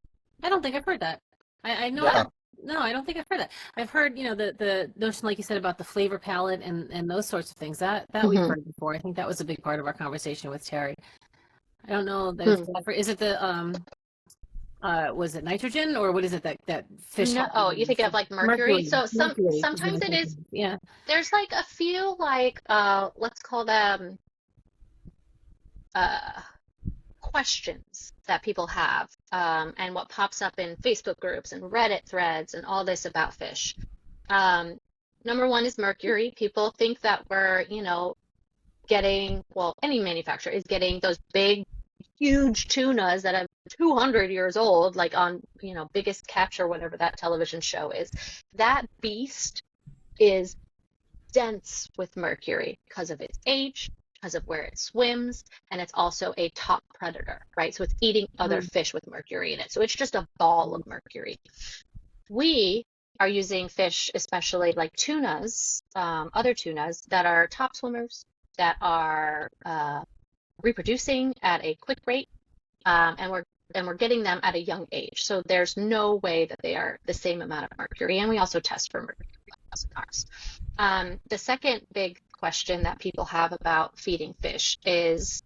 I don't think I've heard that. I know. Yeah. No, I don't think I've heard that. I've heard, the notion, like you said, about the flavor palette and those sorts of things. That we've heard before. I think that was a big part of our conversation with Terry. I don't know that it's bad for, is it the was it nitrogen, or what is it that fish? No, you think of like mercury. So sometimes it is. Yeah. There's like a few let's call them questions that people have, and what pops up in Facebook groups and Reddit threads and all this about fish. Number one is mercury. People think that we're, any manufacturer is getting those big, huge tunas that are 200 years old, like on, Biggest Catch or whatever that television show is. That beast is dense with mercury because of its age, because of where it swims, and it's also a top predator, right? So it's eating other fish with mercury in it. So it's just a ball of mercury. We are using fish, especially like tunas, other tunas that are top swimmers, that are reproducing at a quick rate, and we're getting them at a young age. So there's no way that they are the same amount of mercury, and we also test for mercury levels in ours. The second big question that people have about feeding fish is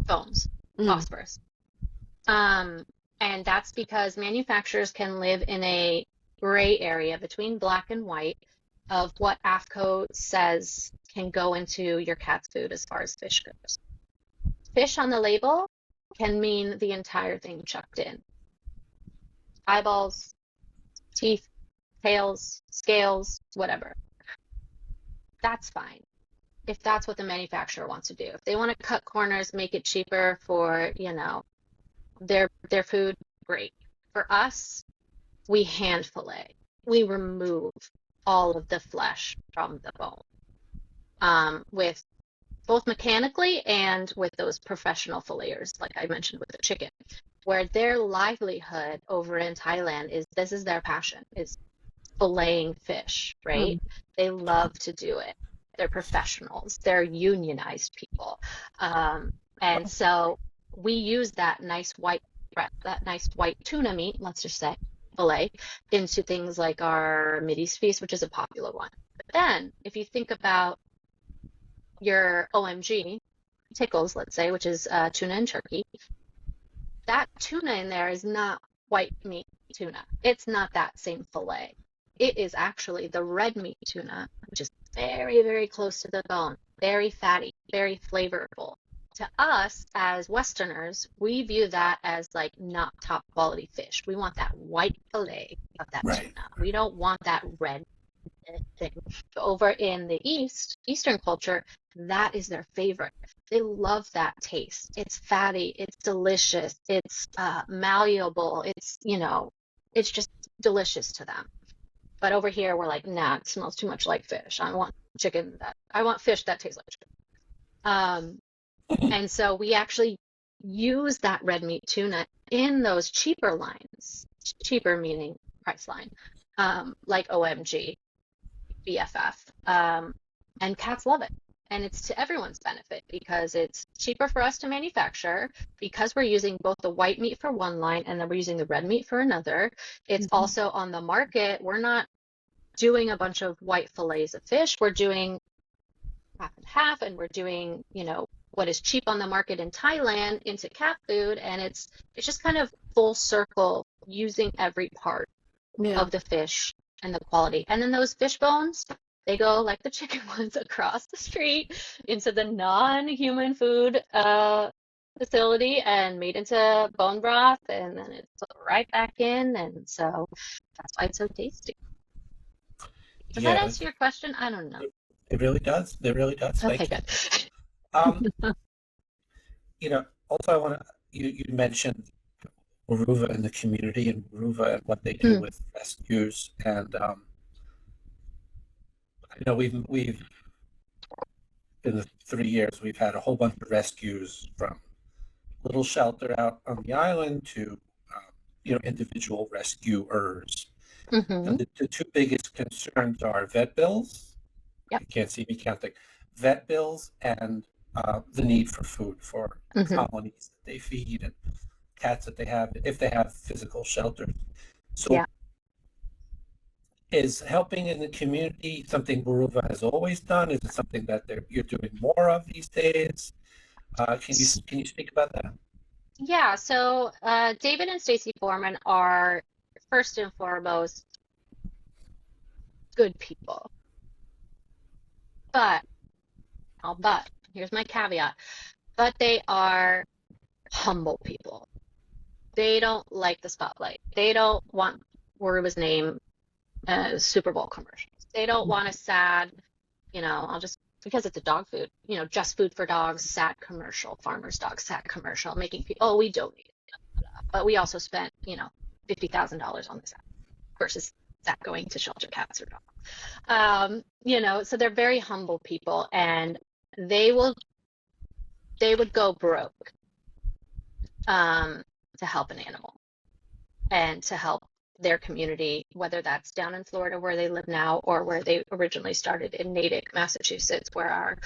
foams, phosphorus. And that's because manufacturers can live in a gray area between black and white of what AFCO says can go into your cat's food as far as fish goes. Fish on the label can mean the entire thing chucked in. Eyeballs, teeth, tails, scales, whatever. That's fine if that's what the manufacturer wants to do. If they want to cut corners, make it cheaper for, their food, great. For us, we hand fillet. We remove all of the flesh from the bone, with both mechanically and with those professional filleters, like I mentioned with the chicken, where their livelihood over in Thailand this is their passion, is filleting fish, right? They love to do it. They're professionals. They're unionized people. And so we use that nice white tuna meat, let's just say, fillet, into things like our Mideast feast, which is a popular one. But then if you think about your OMG tickles, let's say, which is tuna and turkey, that tuna in there is not white meat tuna. It's not that same fillet. It is actually the red meat tuna, which is very, very close to the bone, very fatty, very flavorful. To us as Westerners, we view that as like not top quality fish. We want that white fillet of that Right. tuna. We don't want that red thing. Over in the Eastern culture, that is their favorite. They love that taste. It's fatty, it's delicious, it's malleable, it's, it's just delicious to them. But over here, we're like, nah, it smells too much like fish. I want I want fish that tastes like chicken. And so we actually use that red meat tuna in those cheaper lines, cheaper meaning price line, like OMG, BFF, and cats love it. And it's to everyone's benefit because it's cheaper for us to manufacture because we're using both the white meat for one line and then we're using the red meat for another. It's also on the market. We're not doing a bunch of white fillets of fish. We're doing half and half, and we're doing, what is cheap on the market in Thailand into cat food. And it's just kind of full circle using every part of the fish and the quality. And then those fish bones, they go like the chicken ones across the street into the non-human food facility and made into bone broth, and then it's right back in. And so that's why it's so tasty. Does that answer your question? I don't know. It really does. It really does. Okay, Thank good. you. Also, I want to, you mentioned Weruva and the community and Weruva and what they do with rescues. And I know we've in the 3 years, we've had a whole bunch of rescues from little shelter out on the island to, individual rescuers. And the two biggest concerns are vet bills. Yep. You can't see me counting. Vet bills and the need for food for colonies that they feed and cats that they have, if they have physical shelters. So is helping in the community something Weruva has always done? Is it something that you're doing more of these days? Can you speak about that? Yeah, so David and Stacie Forman are first and foremost good people. But here's my caveat, but they are humble people. They don't like the spotlight. They don't want Weruva's name as Super Bowl commercials. They don't want a sad, because it's a dog food, just food for dogs, sad commercial, farmer's dog, sad commercial, making people, oh, we donate. But we also spent, $50,000 on this ad versus that going to shelter cats or dogs. So they're very humble people, and they would go broke to help an animal and to help their community, whether that's down in Florida where they live now or where they originally started in Natick, Massachusetts, where our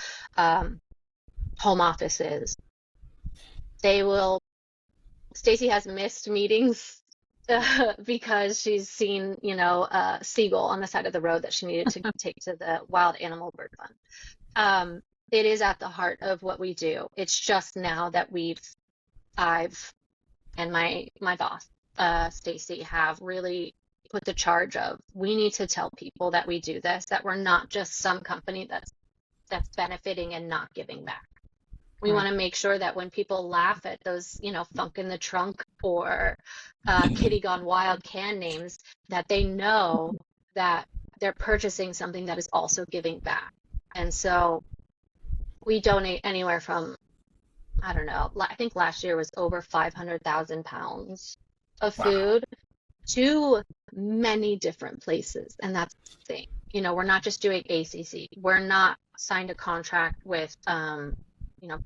home office is. Stacie has missed meetings because she's seen, a seagull on the side of the road that she needed to take to the wild animal bird fund. It is at the heart of what we do. It's just now that I've and my boss, Stacie, have really put the charge of, we need to tell people that we do this, that we're not just some company that's benefiting and not giving back. We want to make sure that when people laugh at those, Funk in the Trunk or Kitty Gone Wild can names, that they know that they're purchasing something that is also giving back. And so we donate anywhere from, I don't know, I think last year was over 500,000 pounds of food to many different places. And that's the thing. We're not just doing ACC. We're not signed a contract with,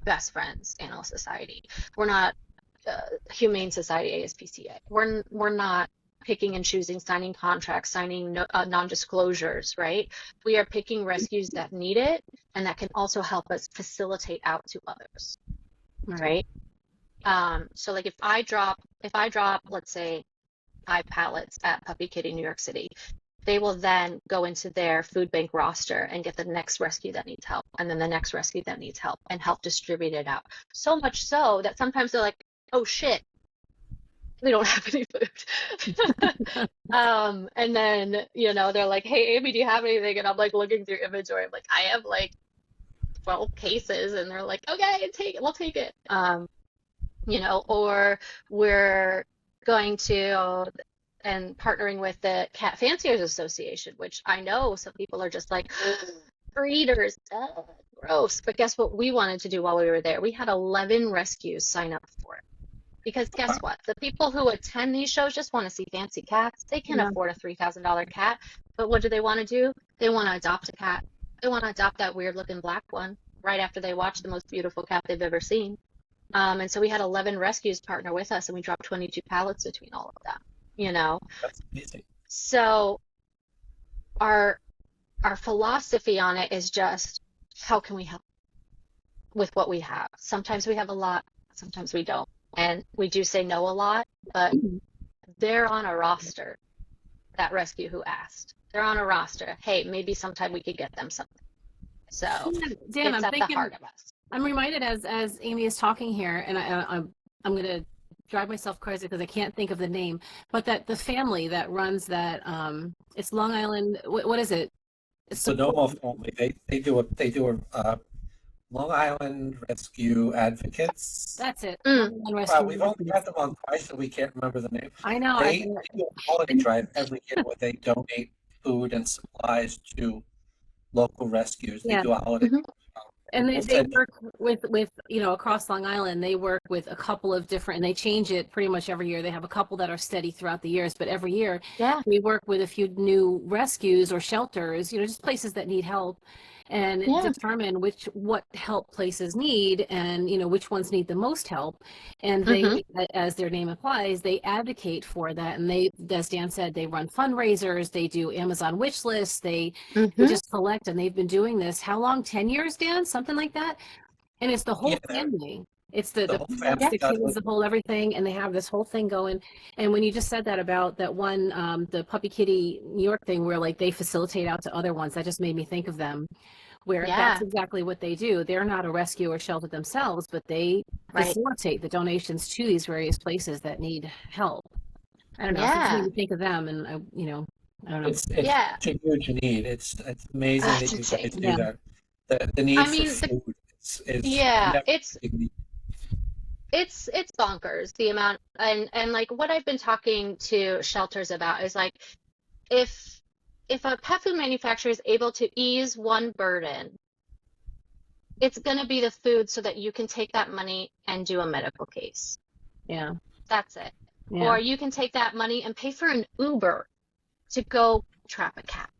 Best Friends, Animal Society. We're not Humane Society, ASPCA. We're not picking and choosing, signing contracts, signing non-disclosures, right? We are picking rescues that need it and that can also help us facilitate out to others, right? So like if I drop, let's say 5 pallets at Puppy Kitty, New York City, they will then go into their food bank roster and get the next rescue that needs help, and then the next rescue that needs help, and help distribute it out. So much so that sometimes they're like, oh shit, we don't have any food. And then, they're like, hey, Amy, do you have anything? And I'm like looking through inventory. I'm like, I have like 12 cases. And they're like, okay, take it. We'll take it. Or we're going to and partnering with the Cat Fanciers Association, which I know some people are just like, breeders, gross. But guess what we wanted to do while we were there? We had 11 rescues sign up for it. Because guess what? The people who attend these shows just want to see fancy cats. They can afford a $3,000 cat. But what do they want to do? They want to adopt a cat. They want to adopt that weird looking black one right after they watch the most beautiful cat they've ever seen. And so we had 11 rescues partner with us, and we dropped 22 pallets between all of them. That's amazing. So our philosophy on it is just, how can we help with what we have? Sometimes we have a lot, sometimes we don't. And we do say no a lot, but they're on a roster, that rescue who asked. They're on a roster. Hey, maybe sometime we could get them something. So Dan, it's I'm at the heart of us. I'm reminded as Amy is talking here, and I'm going to drive myself crazy because I can't think of the name, but that the family that runs that, it's Long Island, what is it? It's Sonoma family. They do a Long Island Rescue Advocates. That's it. Well, we've only had them on twice, so we can't remember the name. I know. They do a quality drive every year where they donate food and supplies to local rescues. They do a holiday. And they work with across Long Island. They work with a couple of different, and they change it pretty much every year. They have a couple that are steady throughout the years, but every year we work with a few new rescues or shelters, just places that need help, and determine what help places need, and which ones need the most help. And they, as their name implies, they advocate for that. And they, as Dan said, they run fundraisers, they do Amazon wish lists, they just collect, and they've been doing this how long? 10 years, Dan? Something like that. And it's the whole family. It's the whole family, the kids, the whole everything, and they have this whole thing going. And when you just said that about that one, the Puppy Kitty New York thing, where like they facilitate out to other ones, that just made me think of them. Where that's exactly what they do. They're not a rescue or shelter themselves, but they facilitate the donations to these various places that need help. I don't know. It made me think of them, and I don't know. It's such a huge need. It's amazing that you guys do that. The need for food is it's bonkers, the amount, and like what I've been talking to shelters about is like, if a pet food manufacturer is able to ease one burden, it's going to be the food, so that you can take that money and do a medical case. Yeah. That's it. Yeah. Or you can take that money and pay for an Uber to go trap a cat,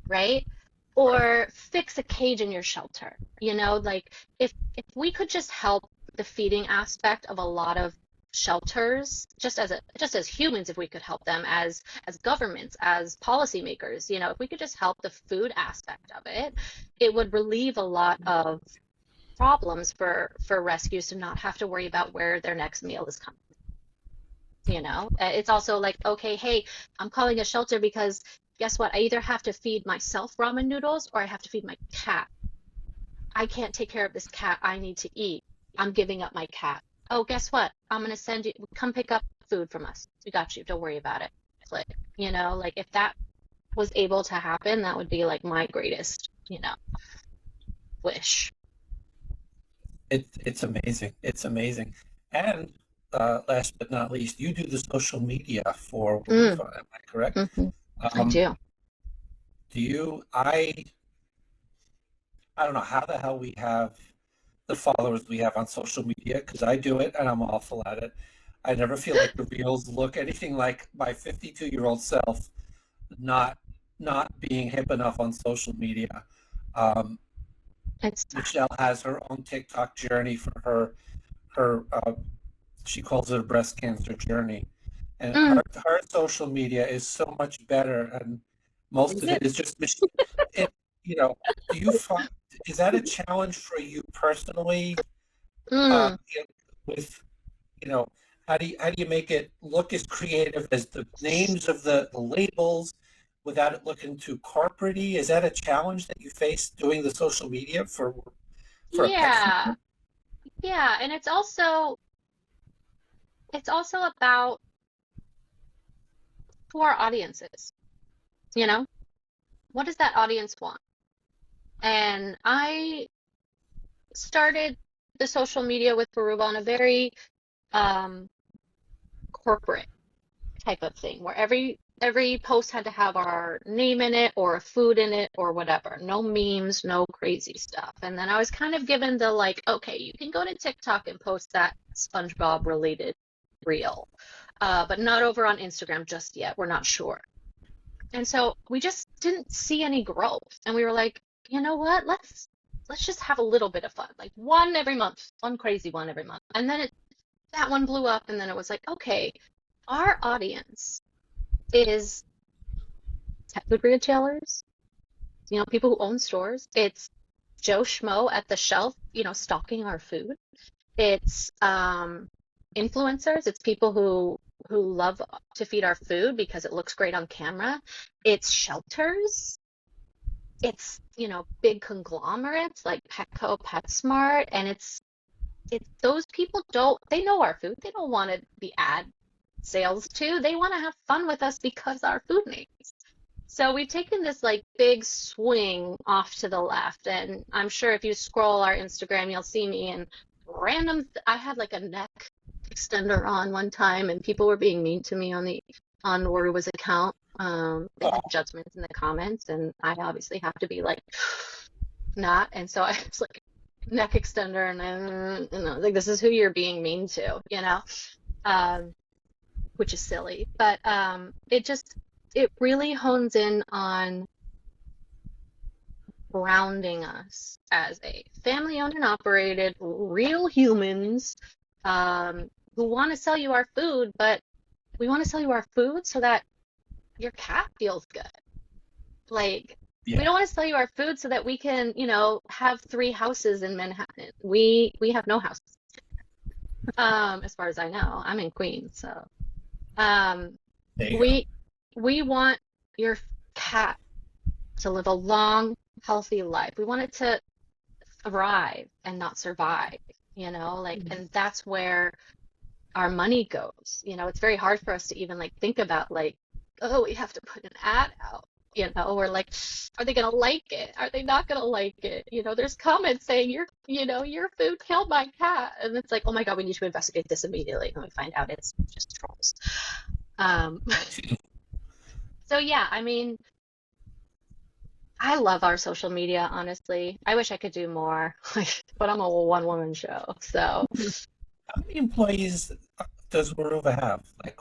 right? Or fix a cage in your shelter. Like if we could just help the feeding aspect of a lot of shelters, just as humans, if we could help them as governments, as policymakers, if we could just help the food aspect of it, it would relieve a lot of problems for rescues to not have to worry about where their next meal is coming. It's also like, okay, hey, I'm calling a shelter because guess what? I either have to feed myself ramen noodles or I have to feed my cat. I can't take care of this cat. I need to eat. I'm giving up my cat. Oh, guess what? I'm going to send you, come pick up food from us. We got you. Don't worry about it. Like, like if that was able to happen, that would be like my greatest, wish. It's amazing. It's amazing. And last but not least, you do the social media for Weruva, am I correct? I do. I don't know how the hell we have the followers we have on social media, because I do it and I'm awful at it. I never feel like the reels look anything like my 52-year-old self not being hip enough on social media. Michelle has her own TikTok journey for her she calls it a breast cancer journey, and her social media is so much better, and most of it is just do you find, is that a challenge for you personally? With how do you make it look as creative as the names of the labels, without it looking too corporate-y? Is that a challenge that you face doing the social media for a pet Yeah, food? yeah, and it's also about who our audience is, you know? What does that audience want? And I started the social media with Weruva on a very um, corporate type of thing, where every post had to have our name in it or a food in it or whatever. No memes, no crazy stuff. And then I was kind of given the like, okay, you can go to TikTok and post that SpongeBob related reel, but not over on Instagram just yet. We're not sure. And so we just didn't see any growth. And we were like, you know what? Let's just have a little bit of fun. Like one every month, one crazy one every month. And then that one blew up and then it was like, okay, our audience is pet food retailers, people who own stores. It's Joe Schmo at the shelf, stocking our food. It's influencers. It's people who love to feed our food because it looks great on camera. It's shelters. It's, big conglomerates like Petco, PetSmart, and it's those people they know our food. They don't want to be ad sales too. They want to have fun with us because our food names. So we've taken this like big swing off to the left, and I'm sure if you scroll our Instagram, you'll see me in I had like a neck extender on one time, and people were being mean to me on Weruva's account. They had judgments in the comments, and I obviously have to be like not, and so I was like neck extender, and I was like, this is who you're being mean to, which is silly, but it really hones in on grounding us as a family owned and operated real humans who want to sell you our food, but we want to sell you our food so that your cat feels good. Like, we don't want to sell you our food so that we can, have 3 houses in Manhattan. We have no houses. As far as I know, I'm in Queens, so There you go. we want your cat to live a long, healthy life. We want it to thrive and not survive, and that's where our money goes. It's very hard for us to even like think about like, oh, we have to put an ad out, or like, are they gonna like it? Are they not gonna like it? There's comments saying your food killed my cat, and it's like, oh my God, we need to investigate this immediately. And we find out it's just trolls. So yeah, I mean, I love our social media, honestly. I wish I could do more, but I'm a one-woman show, so How many employees does Weruva have? Like,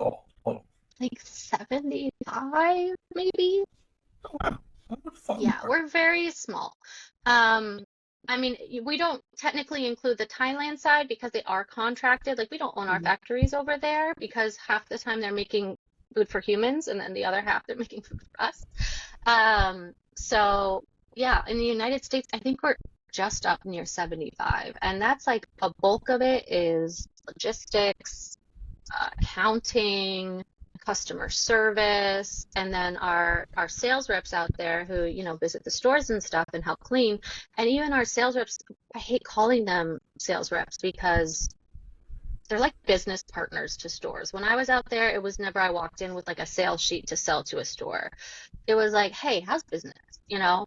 like 75 maybe. oh, wow. I would have thought Yeah, more. we're very small. Um, I mean, we don't technically include the Thailand side because they are contracted. Like, we don't own our factories over there because half the time they're making food for humans and then the other half they're making food for us. So yeah, in the United States, I think we're just up near 75, and that's like a bulk of it is logistics, accounting, customer service, and then our sales reps out there who, visit the stores and stuff and help clean. And even our sales reps, I hate calling them sales reps because they're like business partners to stores. When I was out there, it was never I walked in with like a sales sheet to sell to a store. It was like, hey, how's business?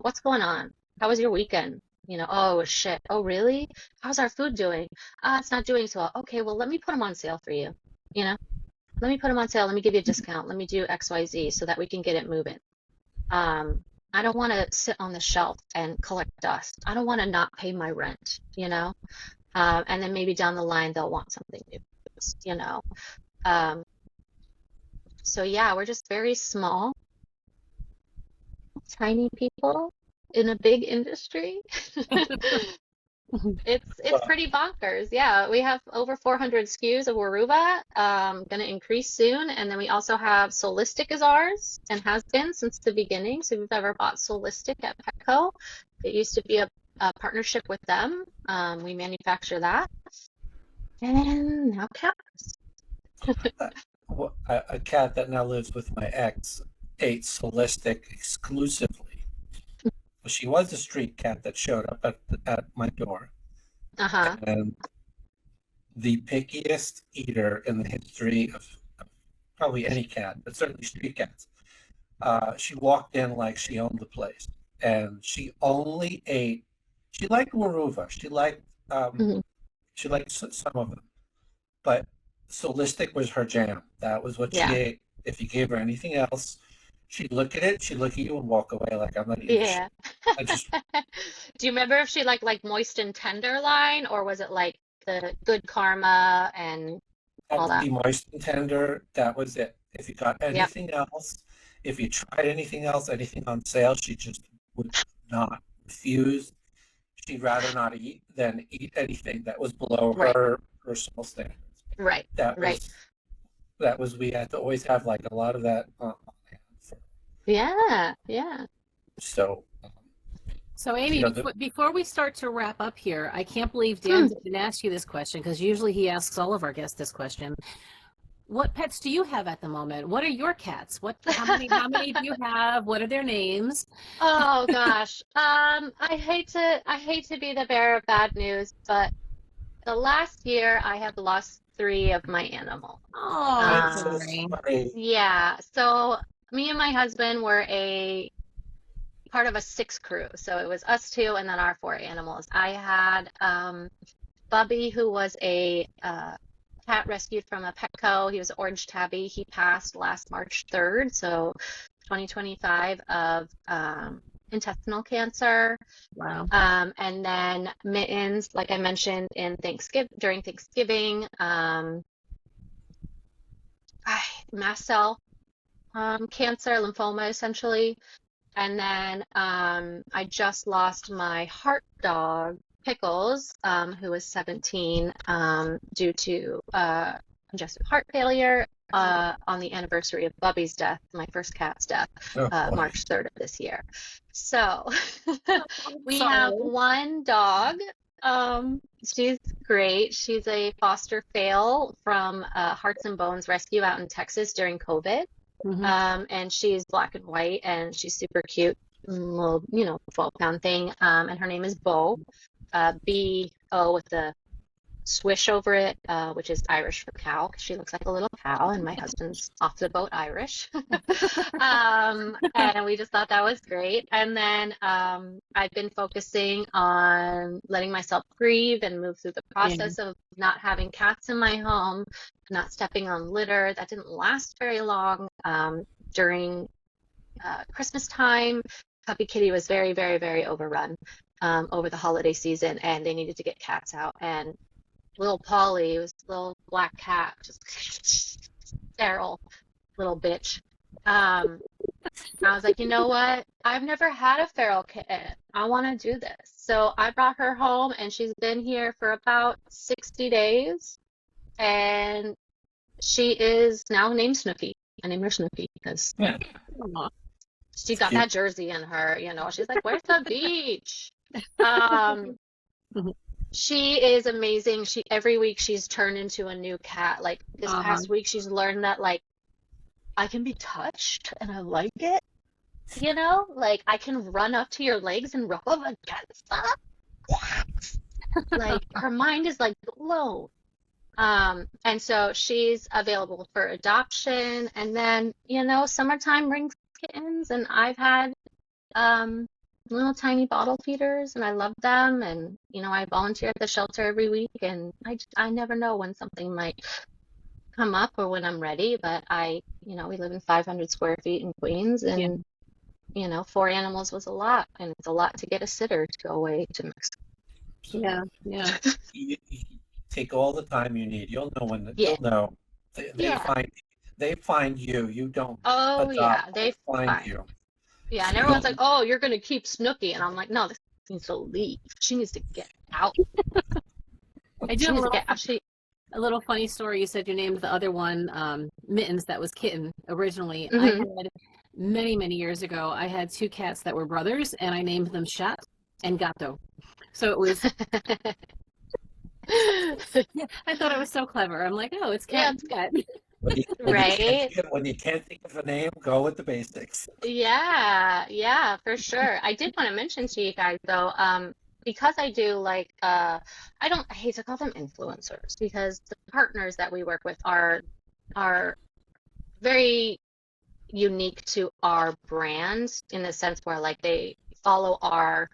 What's going on? How was your weekend? Oh shit. Oh really? How's our food doing? It's not doing so well. Okay, well, let me put them on sale for you. You know, let me put them on sale. Let me give you a discount. Let me do XYZ so that we can get it moving. I don't want to sit on the shelf and collect dust. I don't want to not pay my rent, and then maybe down the line they'll want something new. Um, so yeah, we're just very small, tiny people in a big industry. It's Well, pretty bonkers. Yeah, we have over 400 SKUs of Weruva, going to increase soon. And then we also have Solistic is ours and has been since the beginning. So if you've ever bought Solistic at Petco, it used to be a partnership with them. We manufacture that. And now cats. a cat that now lives with my ex ate Solistic exclusively. She was a street cat that showed up at my door, Uh-huh. and the pickiest eater in the history of probably any cat, but certainly street cats. She walked in like she owned the place, and she only ate. She liked Weruva. Mhm. She liked some of them, but Solistic was her jam. That was what she Yeah. ate. If you gave her anything else, she'd look at it, she'd look at you and walk away like I'm not eating shit. Yeah. I just Do you remember if she liked like moist and tender line, or was it like the good karma and had all to that? be moist and tender. That was it. If you got Yep. anything else, if you tried anything else, anything on sale, she just would not refuse. She'd rather not eat than eat anything that was below Right. her personal standards. Right. That Right. was we had to always have like a lot of that on hand. Yeah. Yeah. So So, Amy, you know, before we start to wrap up here, I can't believe Dan didn't ask you this question, because usually he asks all of our guests this question. What pets do you have at the moment? What are your cats? How many do you have? What are their names? Oh gosh. I hate to be the bearer of bad news, but the last year I have lost 3 of my animals. Oh, I'm so sorry. sorry. Yeah. So me and my husband were a part of a 6 crew. So it was us 2 and then our 4 animals. I had Bubby, who was a cat rescued from a Petco. He was an orange tabby. He passed last March 3rd, so 2025, of intestinal cancer. Wow. And then Mittens, like I mentioned, during Thanksgiving, mast cell cancer, lymphoma essentially. And then I just lost my heart dog, Pickles, who was 17, due to congestive heart failure on the anniversary of Bubby's death, my first cat's death, Oh, boy. March 3rd of this year. So we Sorry. have one dog. She's great. She's a foster fail from Hearts and Bones Rescue out in Texas during COVID. Mhm. And she's black and white, and she's super cute, little, 12-pound thing. And her name is Bo, B-O with the swish over it, which is Irish for cow, because she looks like a little cow, and my husband's off the boat Irish. And we just thought that was great. And then I've been focusing on letting myself grieve and move through the process of not having cats in my home, not stepping on litter. That didn't last very long. During Christmas time, Puppy Kitty was very, very, very overrun over the holiday season, and they needed to get cats out. And little Polly was a little black cat, just sterile little bitch. I was like, you know what? I've never had a feral kitten. I want to do this. So I brought her home, and she's been here for about 60 days. And she is now named Snooky. I named her Snooky because Aw. she got Cute. that jersey in her, She's like, where's the beach? She is amazing. Every week she's turned into a new cat. Like this past week, she's learned that like I can be touched and I like it. Like I can run up to your legs and rub them against them. Like her mind is like blown. And so she's available for adoption. And then, summertime brings kittens, and I've had little tiny bottle feeders, and I love them. And, I volunteer at the shelter every week, and I never know when something might come up or when I'm ready. But we live in 500 square feet in Queens, and, 4 animals was a lot, and it's a lot to get a sitter to go away to Mexico. Yeah, yeah. You take all the time you need. You'll know when. Yeah. You'll know. They Yeah. find you. You don't. Oh, yeah, adopt. they find find. you. Yeah, and everyone's like, oh, you're going to keep Snooky. And I'm like, no, this needs to leave. She needs to get out. I do She have needs to get out. a little funny story. You said you named the other one Mittens. That was Kitten originally. I Mhm. had many, many years ago, I had 2 cats that were brothers, and I named them Chat and Gato. So it was, I thought it was so clever. I'm like, oh, it's cat and cat. Right? When you can't think of a name, go with the basics. Yeah, yeah, for sure. I did want to mention to you guys though, because I do like I hate to call them influencers because the partners that we work with are very unique to our brand in the sense where like they follow our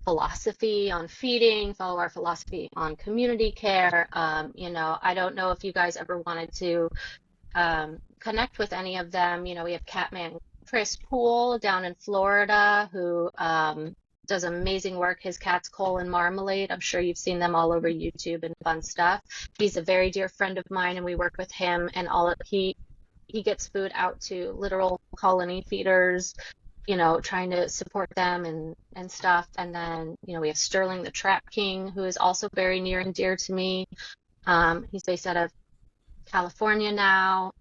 philosophy on feeding, follow our philosophy on community care. I don't know if you guys ever wanted to connect with any of them. We have Catman Chris Poole down in Florida who does amazing work. His cat's Coal and Marmalade. I'm sure you've seen them all over YouTube and fun stuff. He's a very dear friend of mine, and we work with him. And he gets food out to literal colony feeders, trying to support them and stuff. And then, we have Sterling the Trap King, who is also very near and dear to me. He's based out of California now.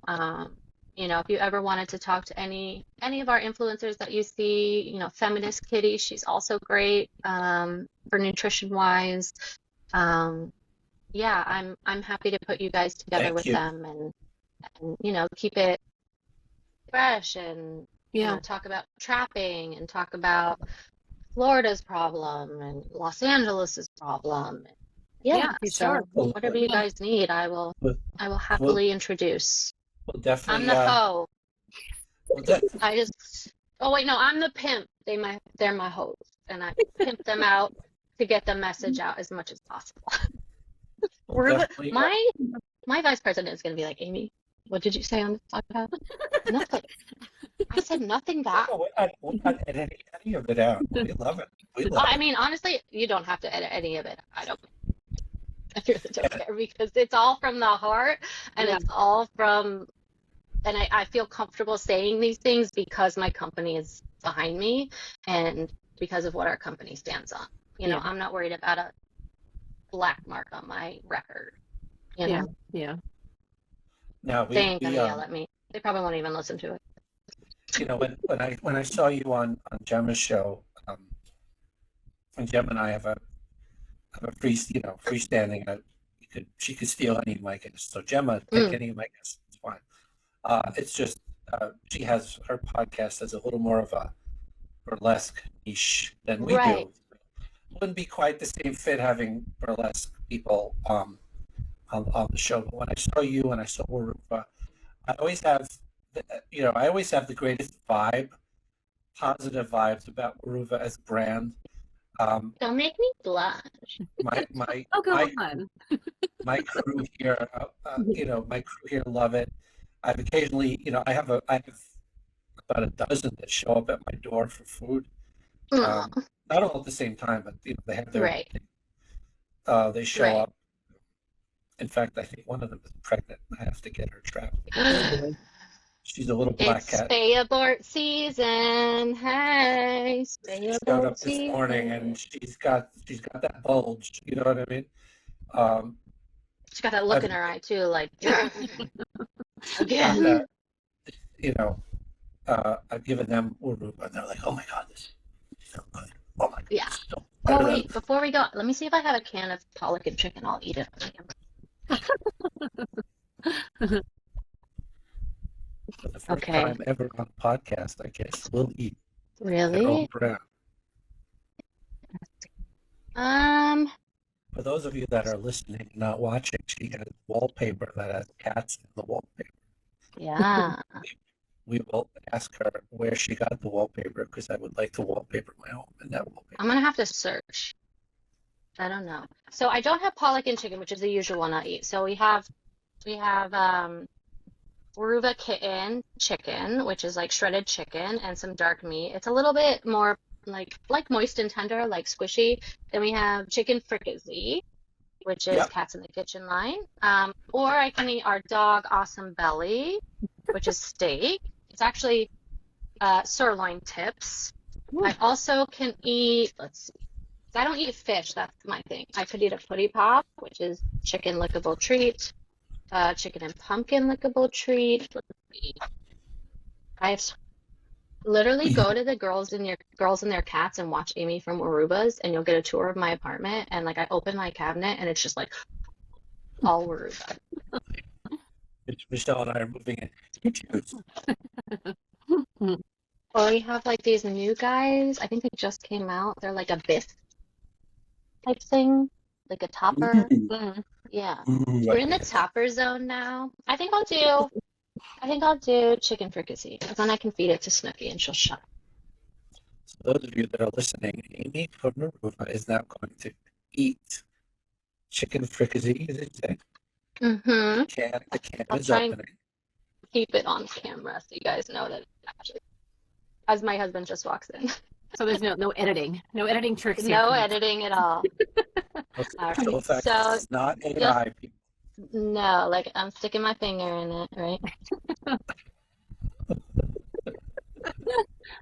If you ever wanted to talk to any of our influencers that you see, Feminist Kitty, she's also great for nutrition wise. Yeah, I'm happy to put you guys together Thank with you. them and keep it fresh and Yeah. talk about trapping and talk about Florida's problem and Los Angeles's problem. Yeah, for So sure. whatever you Yeah. guys need, I will We'll, happily introduce. we'll I'm definitely, the hoe. we'll de- Oh wait, no, I'm the pimp. They're my hoes, and I pimp them out to get the message out as much as possible. we'll definitely, My vice president is gonna be like, Amy, what did you say on the podcast? Nothing. I said nothing back. no, we're not editing any of it out. We love it. We love I it. mean, honestly, you don't have to edit any of it. I really don't care because it's all from the heart and Yeah. it's all from, and I feel comfortable saying these things because my company is behind me and because of what our company stands on. Yeah. I'm not worried about a black mark on my record. Yeah. Yeah. Now They ain't gonna yell at me. They probably won't even listen to it. when I saw you on Gemma's show, and Gemma and I have a freestanding. She could steal any of my guests. So Gemma, pick any of my guests. It's fine. It's just she has her podcast as a little more of a burlesque niche than we Right. do. Wouldn't be quite the same fit having burlesque people on the show. But when I saw you and I saw Weruva, I always have the greatest positive vibes about Weruva as a brand. Don't make me blush. My Oh, go my on. my crew here, my crew here love it. I've occasionally, I have about a dozen that show up at my door for food. Aw, Not all at the same time, but they have their, right. they show Right. up. In fact, I think one of them is pregnant. I have to get her trapped. She's a little black It's cat. spay abort season. Hey, spay She showed abort up this morning season. and she's got that bulge. You know what I mean? She's got that look I've in her eye too, like got again. that. I've given them Weruva, and they're like, "Oh my God, this is so good! Oh my God, Yeah. this is so Oh better than wait, before we go, let me see if I have a can of pollock and chicken. I'll eat it. for the first Okay. time ever on a podcast. I guess we'll eat their own Really? brand." For those of you that are listening, not watching, she has wallpaper that has cats in the wallpaper. Yeah. We will ask her where she got the wallpaper because I would like to wallpaper my home in that wallpaper. I'm gonna have to search. I don't know. So I don't have pollock and chicken, which is the usual one I eat. So we have Weruva kitten chicken, which is like shredded chicken and some dark meat. It's a little bit more like moist and tender, like squishy. Then we have chicken fricassee, which is Yep. Cats in the Kitchen line. Or I can eat our dog awesome belly, which is steak. It's actually sirloin tips. I also can eat, let's see. I don't eat fish, that's my thing. I could eat a putty pop, which is chicken lickable treat, chicken and pumpkin lickable treat. Let's see. Literally go to the girls and their cats and watch Amy from Weruva's, and you'll get a tour of my apartment. And like I open my cabinet, and it's just like all Weruva. Michelle and I are moving in. You choose. Or we have like these new guys. I think they just came out. They're like a bisque type thing, like a topper. Ooh, Yeah. ooh, We're I in the get that. topper zone now. I think I'll do chicken fricassee, because then I can feed it to Snooki and she'll shut So those of you that are listening, Amy from Weruva is now going to eat chicken fricassee, as they say. up. Mm-hmm. The can I'll is try and opening. keep it on camera so you guys know that it's actually, as my husband just walks in. So there's no editing, no editing tricks here. No Please. editing at all. Okay, All special right. effects. So It's not you'll AI, people. no, like I'm sticking my finger in it, right?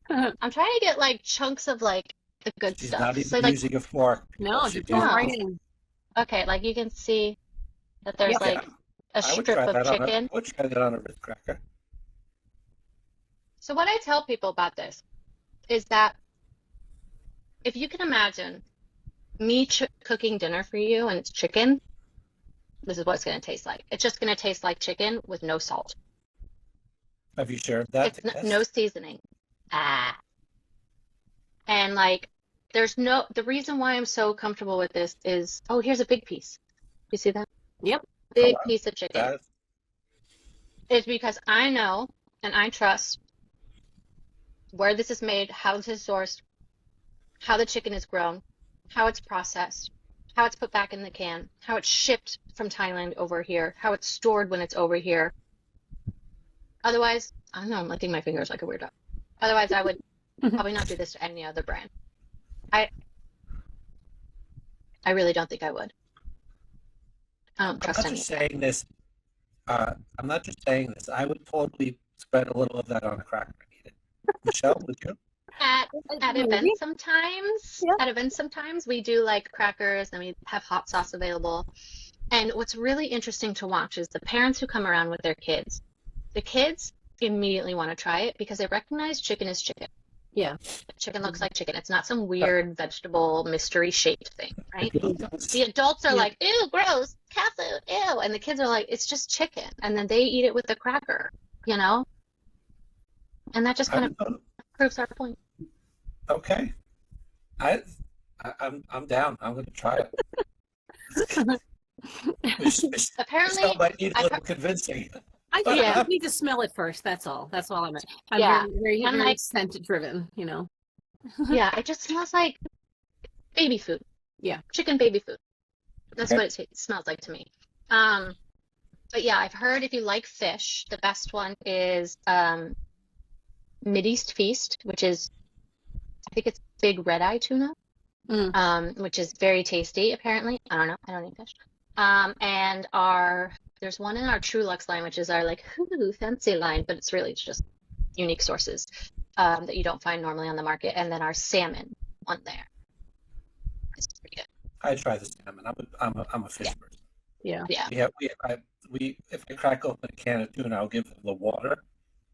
I'm trying to get like chunks of like the good She's not stuff. even So like using a fork, people. No, She's just going using no. right a in. Okay, like you can see that there's Yep. yeah. like a I would strip try of that on a. chicken. I would try that on a Ritz cracker. So what I tell people about this is that if you can imagine me cooking dinner for you and it's chicken, this is what it's going to taste like. It's just going to taste like chicken with no salt. Have you shared that It's to no guests? seasoning. Ah. And like the reason why I'm so comfortable with this is, oh, here's a big piece. You see that? Yep. Oh Big wow, piece of chicken. that It's because I know and I trust where this is made, how this is sourced, how the chicken is grown, how it's processed, how it's put back in the can, how it's shipped from Thailand over here, how it's stored when it's over here. Otherwise, I don't know, I'm licking my fingers like a weirdo. Otherwise, I would probably not do this to any other brand. I really don't think I would. I don't I'm trust not any just of them. saying this. I'm not just saying this. I would totally spread a little of that on a cracker and eat it. Michelle, would you? At Maybe. events sometimes, Yeah. at events sometimes we do like crackers and we have hot sauce available. And what's really interesting to watch is the parents who come around with their kids. The kids immediately want to try it because they recognize chicken is chicken. Yeah. Chicken looks like chicken. It's not some weird vegetable mystery shaped thing, right? It really does. The adults are Yeah. like, ew, gross, cat food, ew. And the kids are like, it's just chicken. And then they eat it with the cracker, you know? And that just I kind of would go. proves our point. Okay. I'm down. I'm going to try it. Apparently, Michelle might need a I've little heard, convincing. I think yeah, you need to smell it first. That's all. That's all I meant. I'm yeah. very And like, scent driven. yeah, it just smells like baby food, Yeah. chicken baby food. That's Okay. what it smells like to me. But yeah, I've heard if you like fish, the best one is Mideast Feast, which is, I think it's big red eye tuna, Mm. which is very tasty, apparently. I don't know. I don't eat fish. And there's one in our True Lux line, which is our like fancy line, but it's just unique sources that you don't find normally on the market. And then our salmon one there is pretty good. I try the salmon. I'm a fish Yeah, person. Yeah. yeah. If I crack open a can of tuna, I'll give them the water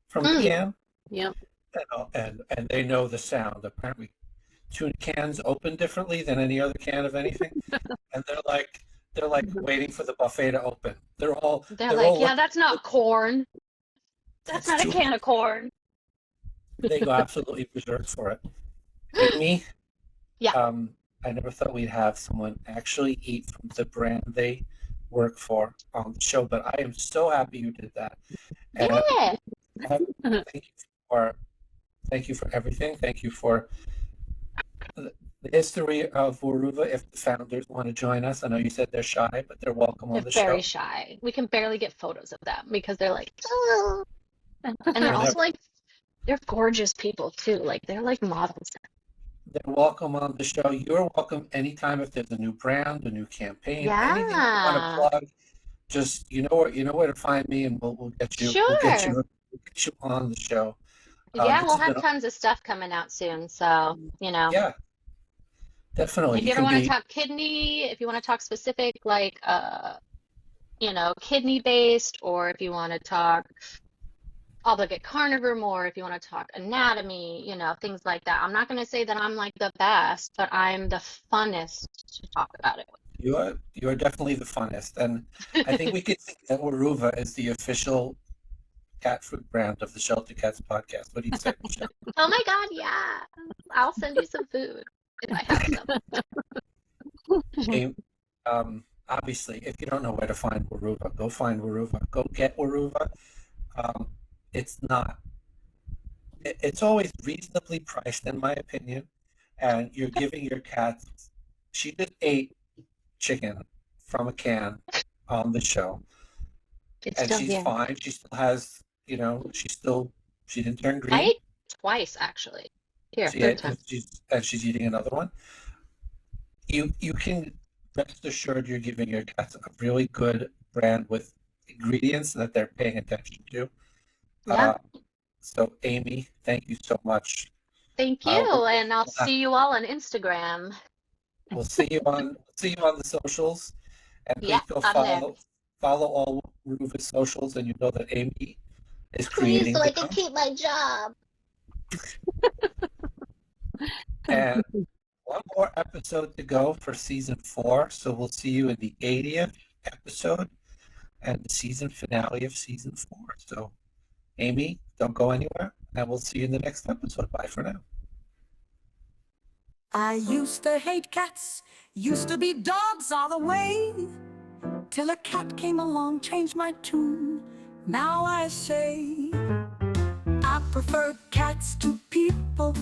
from the Mm, can, Yep. and they know the sound. Apparently, tuna cans open differently than any other can of anything, and they're like waiting for the buffet to open. they're They're like, all yeah, looking. that's not corn. That's That's not a too. can of corn. They go absolutely berserk for it. Amy, Yeah, I never thought we'd have someone actually eat from the brand they work for on the show, but I am so happy you did that. And yeah. thank you thank you for everything. Thank you for the history of Weruva. If the founders want to join us, I know you said they're shy, but they're welcome on They're the very show. shy. We can barely get photos of them because they're like, oh. And they're Whenever also like, they're gorgeous people too. Like they're like models. they're welcome on the show. You're welcome anytime if there's a new brand, a new campaign, anything you want to Yeah, plug. Just you know where to find me, and we'll get you sure. on the show. Yeah, This we'll has have been tons of stuff coming out soon. So, yeah, definitely. if You you ever can want to be talk kidney, if you want to talk specific, like, kidney based, or if you want to talk obligate carnivore more, if you want to talk anatomy, things like that. I'm not going to say that I'm like the best, but I'm the funnest to talk about it with. You are definitely the funnest, and I think we could say that Weruva is the official cat food brand of the Shelter Cats podcast. What do you say, Michelle? Oh my God, yeah. I'll send you some food if I have some. Hey, obviously, if you don't know where to find Weruva, go find Weruva. Go get Weruva. Um, it's not. It's always reasonably priced, in my opinion, and you're giving your cat. She just ate chicken from a can on the show, It's and still she's here. fine. She still has, she didn't turn I green. ate twice actually. Here, She third ate, time. and she's eating another one. You can rest assured you're giving your cats a really good brand with ingredients that they're paying attention to. Yeah. So Amy, thank you so much. Thank Uh, we'll, you, and I'll we'll have- see you all on Instagram. we'll see you on the socials, and Yeah, please go I'm there. follow all Weruva's socials, and you know that Amy is Please, creating so the I can content. keep my job. And one more episode to go for season 4, so we'll see you in the 80th episode and the season finale of season 4. So, Amy, don't go anywhere, and we'll see you in the next episode. Bye for now. I used to hate cats, used to be dogs all the way, till a cat came along, changed my tune. Now I say I prefer cats to people.